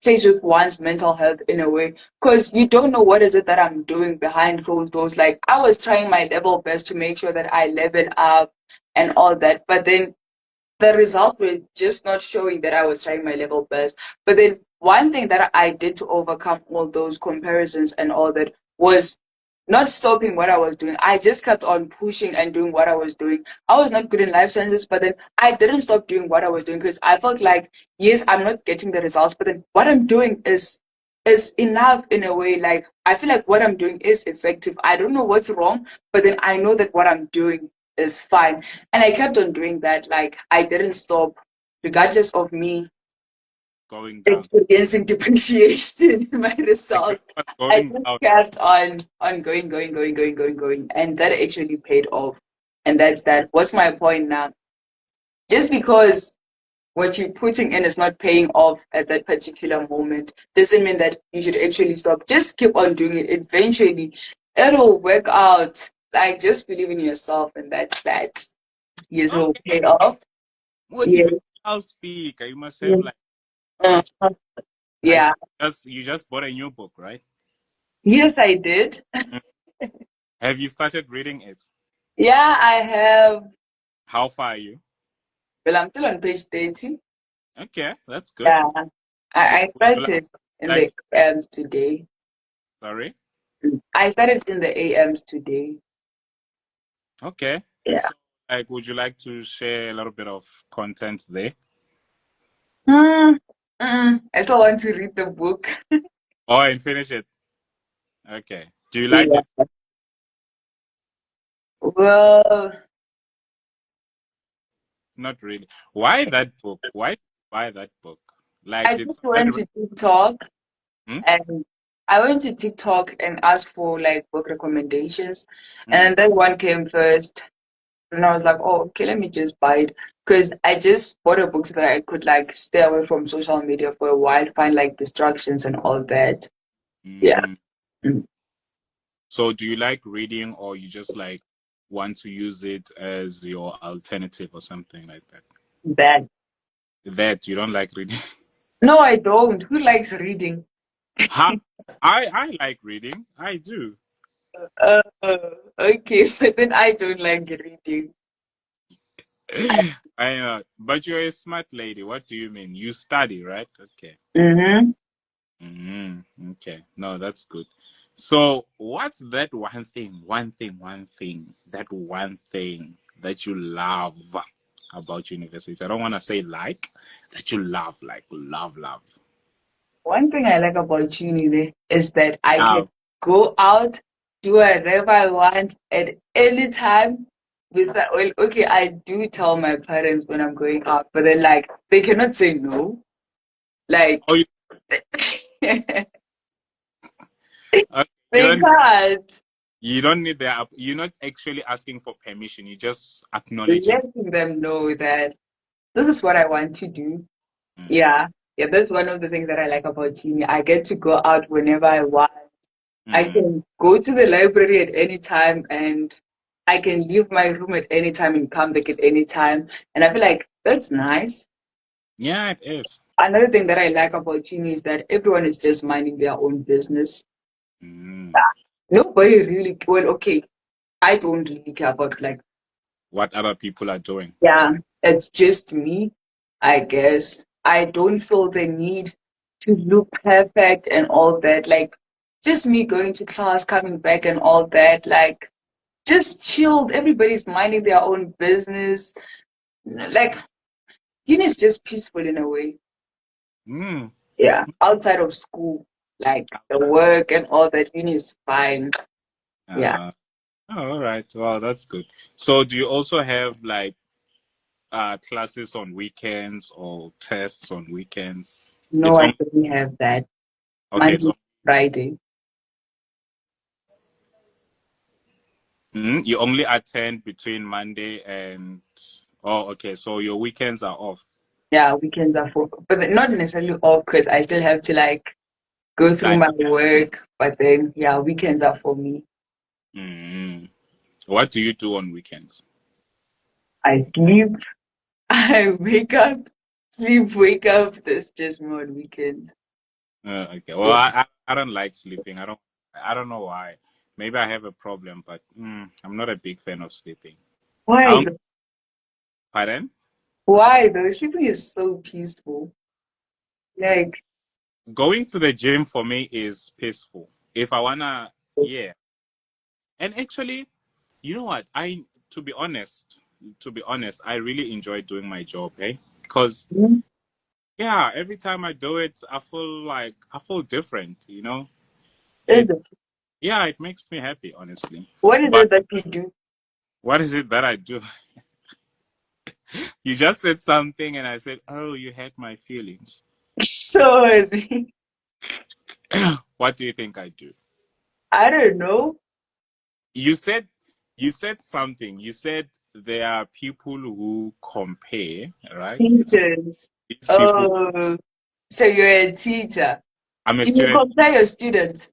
plays with one's mental health in a way because you don't know what is it that I'm doing behind closed doors. Like I was trying my level best to make sure that I level up and all that, but then the results were just not showing that I was trying my level best. But then one thing that I did to overcome all those comparisons and all that was not stopping what I was doing. I just kept on pushing and doing what I was doing. I was not good in life sciences, but then I didn't stop doing what I was doing because I felt like, yes, I'm not getting the results, but then what I'm doing is enough in a way. Like I feel like what I'm doing is effective. I don't know what's wrong, but then I know that what I'm doing is fine. And I kept on doing that. Like I didn't stop, regardless of me Going down. experiencing depreciation in my Like results. was I going just down. kept on going, and that actually paid off. And that's that. What's my point now? Just because what you're putting in is not paying off at that particular moment doesn't mean that you should actually stop. Just keep on doing it. Eventually, it'll work out. Like just believe in yourself, and that's that. Yes, it will Okay. pay off. Yes. Motivational speaker. You must have like Uh, much. I yeah. just you just bought a new book, right? Yes, I did. Mm. Have you started reading it? Yeah, I have. How far are you? Well, I'm still on page 30. Okay, that's good. Yeah. I Would you started in like the AMs today. sorry? I started in the AMs today. Okay. Yeah. So like would you like to share a little bit of content there? Hmm. I still want to read the book. Oh, and finish it. Okay. Do you like it? Yeah. Well, Not really. Why that book? Why that book? Like I did just someone went to TikTok hmm? and I went to TikTok and asked for like book recommendations. Hmm. And that one came first. And I was like, oh, okay, let me just buy it. Because I just bought a book so that I could like stay away from social media for a while, find like distractions and all that. Yeah. Mm. Mm. So do you like reading or you just like want to use it as your alternative or something like that? That. That you don't like reading. No, I don't. Who likes reading? Huh? I like reading. I do. Uh, okay, but then I don't like reading. I know. But you're a smart lady. What do you mean? You study, right? Okay. Mm-hmm. Okay. No, that's good. So, what's that one thing that you love about university? I don't want to say like, that you love, like love, love. One thing I like about uni is that I Yeah. can go out, do whatever I want at any time. Well, okay, I do tell my parents when I'm going out, but then like they cannot say no. Oh, Like you, they uh, you don't, can't. you don't need their, you're not actually asking for permission. You're just acknowledging. Letting them know that this is what I want to do. Mm, Yeah. Yeah, that's one of the things that I like about uni. I get to go out whenever I want. I mm. can go to the library at any time and I can leave my room at any time and come back at any time. And I feel like that's nice. Yeah, it is. Another thing that I like about uni is that everyone is just minding their own business. Mm. Nobody really, well, okay, I don't really care about like, What other people are doing. yeah, it's just me, I guess. I don't feel the need to look perfect and all that. Like, just me going to class, coming back and all that. Like, just chilled. Everybody's minding their own business. Like, uni is just peaceful in a way. Mm. Yeah, outside of school, like the work and all that, uni is fine. Yeah, Uh, oh, all right. Well, that's good. So, do you also have like classes on weekends or tests on weekends? no, It's I on. don't have that. Okay, it's Monday, on. to Friday. You only attend between Monday and. Oh, okay. So your weekends are off. Yeah, weekends are for, but not necessarily awkward. I still have to like go through Like, my work, but then yeah, weekends are for me. mm, what do you do on weekends? I sleep, I wake up, sleep, wake up. That's just me on weekends. Okay. Well, Yeah. I don't like sleeping. I don't know why. Maybe I have a problem, but I'm not a big fan of sleeping. I Why don't. though? Pardon? Why though? Sleeping is so peaceful. Like, Going to the gym for me is peaceful. If I wanna, yeah. And actually, you know what? To be honest, I really enjoy doing my job, eh? Because mm, yeah, every time I do it, I feel different, you know? is It it? Yeah, it makes me happy, honestly. What is But it that you do? what is it that I do? You just said something and I said, "Oh, you hurt my feelings." So, What do you think I do? I don't know. You said you said something. You said there are people who compare, right? It's Teachers. these people. Oh, so you're a teacher. I'm a You student. compare your students.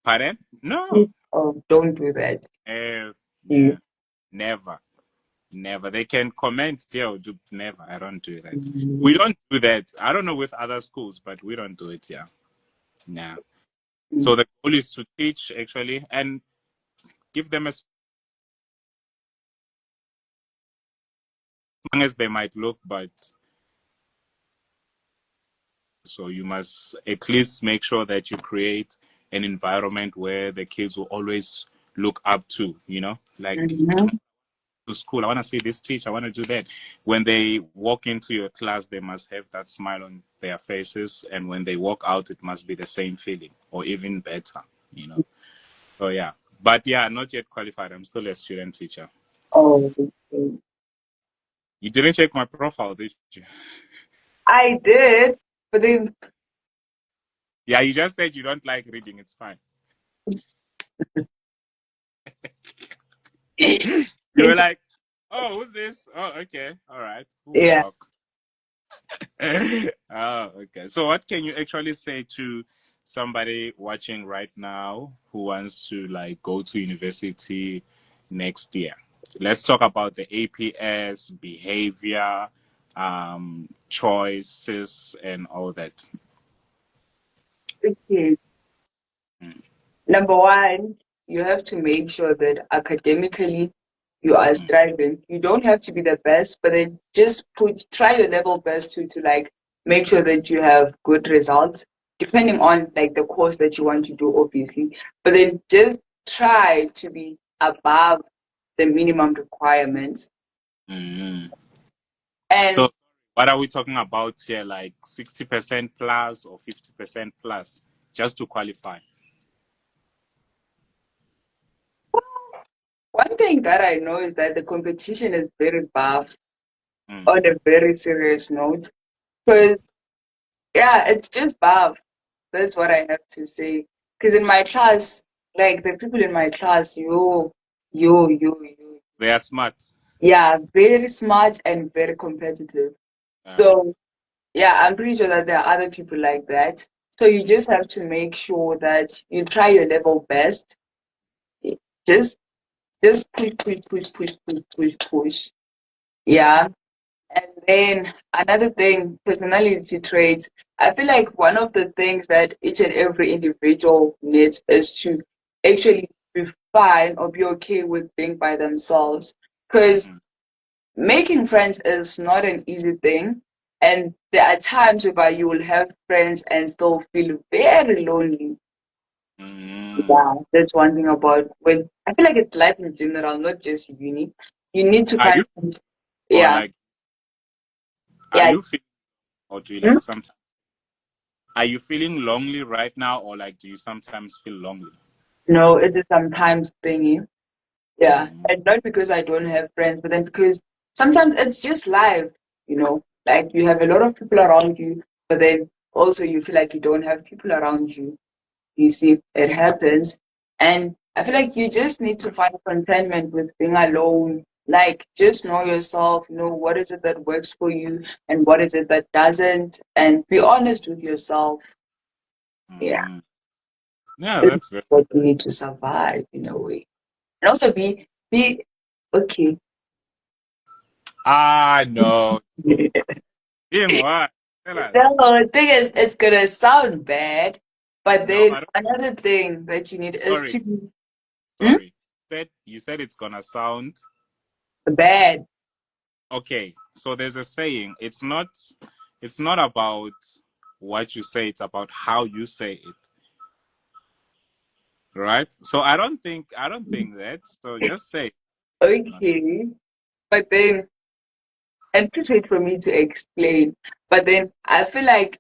Pardon? No. Oh, don't do that. Uh, Mm. yeah. Never. Never. They can comment, yeah, do never. I don't do that. We don't do that. I don't know with other schools, but we don't do it here. Yeah. So the goal is to teach actually and give them as long as they might look, but so you must at least make sure that you create an environment where the kids will always look up to, like Mm-hmm. to school. I want to see this teacher. I want to do that. When they walk into your class, they must have that smile on their faces. And when they walk out, it must be the same feeling or even better. So, yeah. But yeah, not yet qualified. I'm still a student teacher. Oh, okay. You didn't check my profile, did you? I did, but then Yeah, you just said you don't like reading. It's fine. You were like, oh, who's this? Oh, okay. All right. We'll yeah. talk. Oh, okay. So, what can you actually say to somebody watching right now who wants to like go to university next year? Let's talk about the APS, behavior, choices and all that? Okay. Mm, Number one, you have to make sure that academically you are mm, striving. You don't have to be the best, but then just try your level best to like make sure that you have good results, depending on like the course that you want to do, obviously. But then just try to be above the minimum requirements. mm. And So, what are we talking about here? Like 60% plus or 50% plus, just to qualify? one thing that I know is that the competition is very buff Mm, on a very serious note. Because yeah, it's just buff. That's what I have to say. Because in my class, like the people in my class, yo, they are smart. yeah, very smart and very competitive. Uh, So yeah, I'm pretty sure that there are other people like that. So you just have to make sure that you try your level best. Just just push. Yeah. And then another thing, personality traits. I feel like one of the things that each and every individual needs is to actually be fine or be okay with being by themselves. Because mm, making friends is not an easy thing. And there are times where you will have friends and still feel very lonely. mm. Yeah, that's one thing about when I feel like it's life in general, not just uni. You need to Are kind you of, or yeah, like are yeah. you feeling or do you Hmm? like sometimes are you feeling lonely right now or like do you sometimes feel lonely? No, it is sometimes thingy. Yeah. Mm, And not because I don't have friends, but then because sometimes it's just life, you know, like you have a lot of people around you, but then also you feel like you don't have people around you. You see, it happens. And I feel like you just need to yes. find contentment with being alone. Like, just know yourself, know what is it that works for you and what is it that doesn't, and be honest with yourself. Yeah, Mm. Yeah, this is that's very what you need to survive in a way. And also be okay. no. In what? Tell us. No, the thing is, it's gonna sound bad, but No, then I don't another thing that you need is sorry. to be hmm? Sorry. Said you said it's gonna sound Bad. okay. So there's a saying, it's not about what you say, it's about how you say it. Right? So I don't think that. So just say it's gonna sound. Okay, but then, and please wait for me to explain. But then I feel like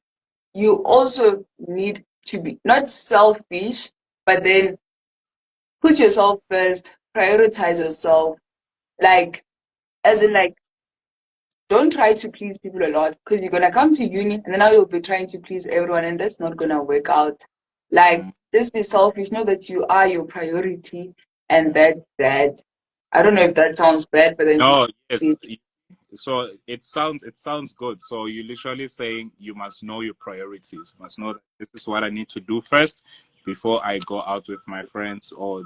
you also need to be not selfish, but then put yourself first, prioritize yourself. Like, as in, like, don't try to please people a lot because you're gonna come to uni and then now you'll be trying to please everyone and that's not gonna work out. Like, Mm. just be selfish, know that you are your priority and that. I don't know if that sounds bad, but then just No, yes. So it sounds good. So you're literally saying you must know your priorities. You must know that this is what I need to do first before I go out with my friends, or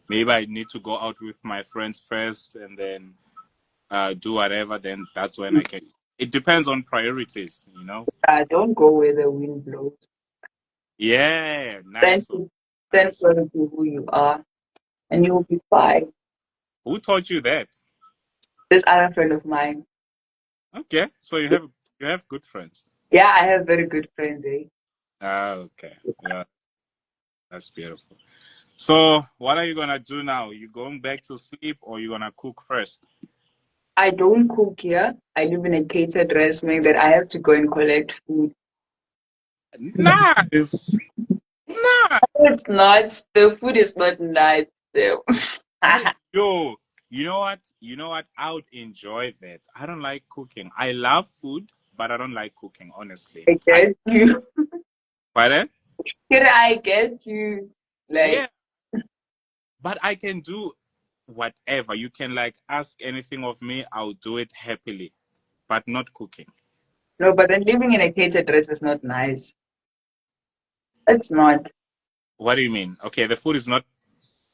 maybe I need to go out with my friends first and then do whatever. Then that's when I can. It depends on priorities. don't go where the wind blows. Yeah, nice Stand one, stand nice one. firm to who you are and you'll be fine. Who taught you that? This other friend of mine. Okay, so you have good friends. Yeah, I have very good friends, eh? Okay, yeah, that's beautiful. So, what are you gonna do now? You going back to sleep or you gonna cook first? I don't cook here. I live in a catered restaurant that I have to go and collect food. Nice, nice. It's not. The food is not nice. So. I Yo, you know what? You know what? I would enjoy that. I don't like cooking. I love food, but I don't like cooking. Honestly, get you. pardon? Can I get you? Like, Yeah, but I can do whatever. You can like ask anything of me. I'll do it happily, but not cooking. no, but then living in a catered restaurant is not nice. It's not. What do you mean? Okay, the food is not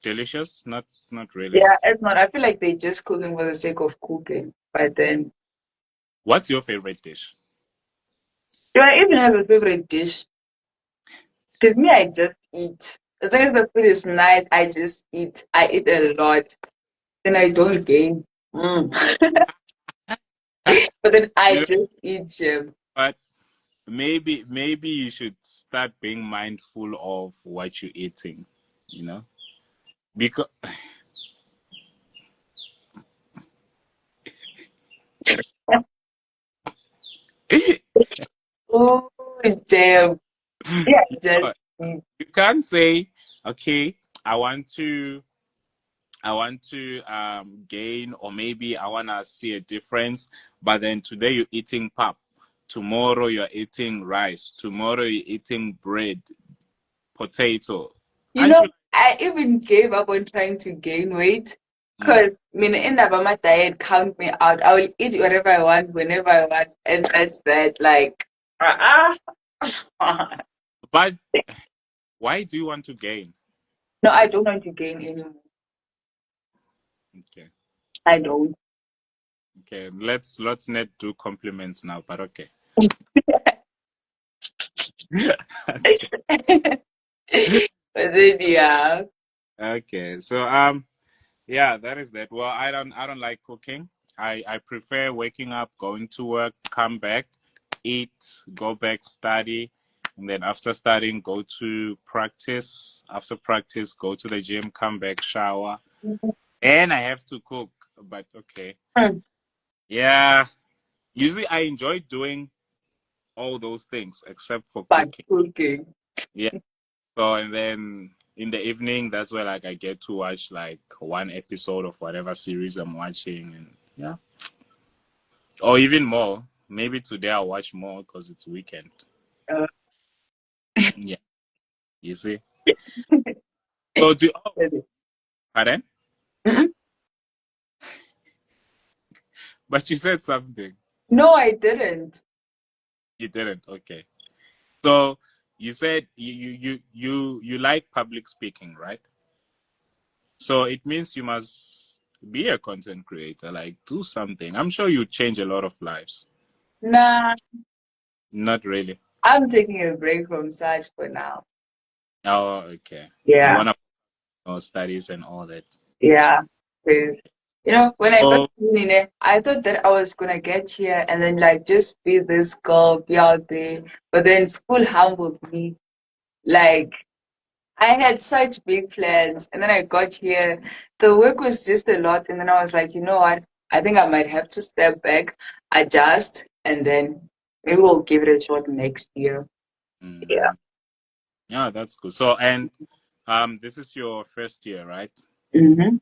delicious. Not really. Yeah, it's not. I feel like they're just cooking for the sake of cooking. But then What's your favorite dish? Do I even have a favorite dish? Because me, I just eat. As long as the food is nice, I just eat. I eat a lot. Then I don't gain. Mm. But then I You know just eat, chef. what? Maybe you should start being mindful of what you're eating, you know? Because Oh, damn. Yeah, you just know, eat. you can't say, okay, I want to gain, or maybe I want to see a difference, but then today you're eating pap, tomorrow you're eating rice, tomorrow you're eating bread, potato. You Aren't know, you? I even gave up on trying to gain weight Mm. because I mean, in my diet, count me out. I will eat whatever I want, whenever I want, and that's that. Like, But why do you want to gain? no, I don't want to gain anymore. Okay, I don't. okay. Let's not do compliments now, but okay. But then, yeah. Okay, so yeah, that is that. Well, I don't like cooking. I prefer waking up, going to work, come back, eat, go back, study, and then after studying, go to practice. After practice, go to the gym, come back, shower, and I have to cook. But okay, Hmm. yeah. Usually, I enjoy doing all those things except for But cooking. cooking. Yeah. So and then in the evening, that's where like I get to watch like one episode of whatever series I'm watching, and yeah, or even more. Maybe today I'll watch more because it's weekend. Uh, Yeah, you see. So do oh, pardon? Mm-mm. But you said something. No, I didn't. You didn't. Okay. So you said you like public speaking, right? So it means you must be a content creator, like do something. I'm sure you change a lot of lives. Nah, Not really. I'm taking a break from such for now. Oh, okay. You Yeah, want to know studies and all that. yeah. 'Cause, when I got Oh, to uni, I thought that I was gonna get here and then like just be this girl, be out there. But then school humbled me. Like I had such big plans, and then I got here. The work was just a lot, and then I was like, you know what? I think I might have to step back, adjust, and then maybe we'll give it a shot next year. Yeah. mm, yeah, that's good. So, and this is your first year, right? Hmm.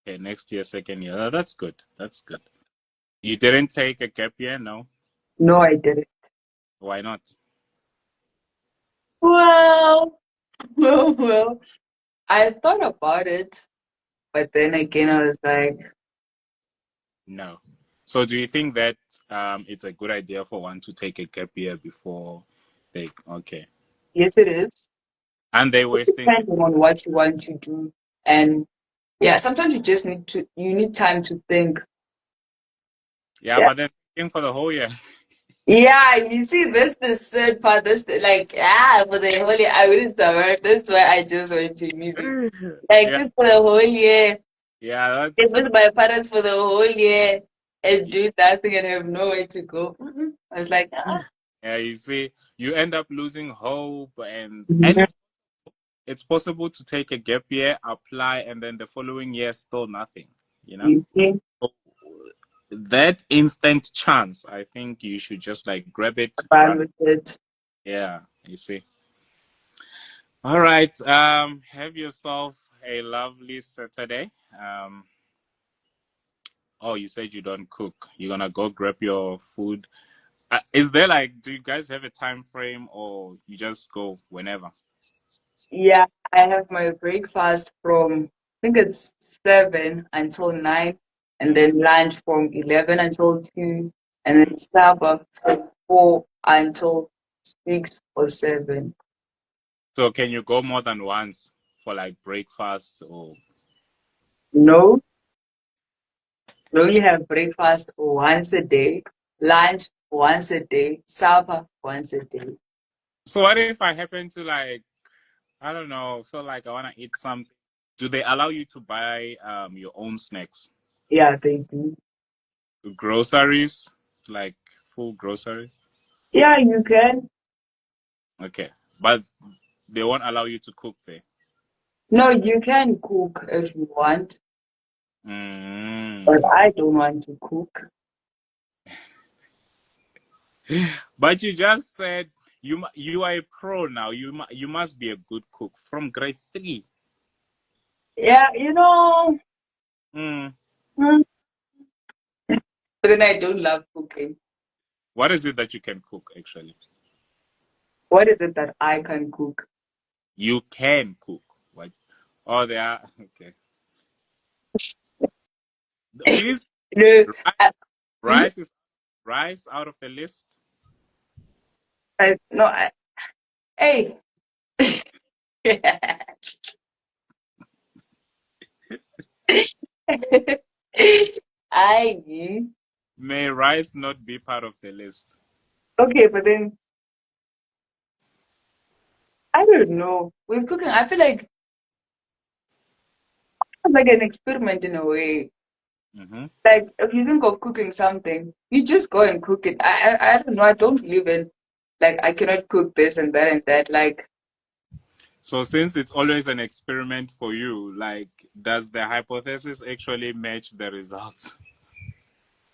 Okay, next year, second year. That's good. That's good. You didn't take a gap year, no? No, I didn't. Why not? Well, well. I thought about it, but then again, I was like, No. So, do you think that it's a good idea for one to take a gap year before they? Okay, yes, it is. and they wasting. Depending on what you want to do, and yeah, sometimes you need time to think. Yeah, Yeah. but then thinking for the whole year. Yeah, you see, this the sad part. Like, yeah, for the whole year, I wouldn't survive. That's why I just went to uni. Like, Yeah, just for the whole year, yeah, live that's with my parents for the whole year and do nothing and have nowhere to go. I was like, ah. yeah. You see, you end up losing hope, and Mhm. it's possible to take a gap year, apply, and then the following year still nothing. You know, You see, so that instant chance, I think you should just like grab it, run run. with it. Yeah, you see. All right. Have yourself a lovely Saturday. Oh, you said you don't cook. You're gonna go grab your food. Is there like, do you guys have a time frame, or you just go whenever? Yeah, I have my breakfast from, I think it's 7 until 9, and Mm. then lunch from 11 until 2, and then supper from 4 until 6 or 7. So can you go more than once for like breakfast or? No, we only have breakfast once a day. lunch once a day, supper once a day. So what if I happen to like, I don't know, feel like I want to eat something? Do they allow you to buy your own snacks? Yeah, they do. Groceries, like full grocery? Yeah, you can. Okay. But they won't allow you to cook there. No, you can cook if you want, but Mm. I don't want to cook. But you just said you are a pro now. You must be a good cook from grade 3. Yeah, Mm. mm, but then I don't love cooking. What is it that you can cook actually? What is it that I can cook? You can cook. What? Oh, they are okay. Please, No, rice, I, hmm? rice is rice out of the list. No, hey. I May rice not be part of the list. okay, but then I don't know. With cooking, I feel like it's like an experiment in a way. Hmm. Like if you think of cooking something, you just go and cook it. I don't know. I don't believe in like I cannot cook this and that and that. Like So since it's always an experiment for you, like does the hypothesis actually match the results?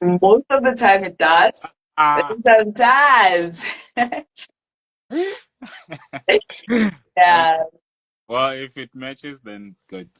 most of the time it does. But Ah. sometimes, Okay. yeah. Well, if it matches, then good.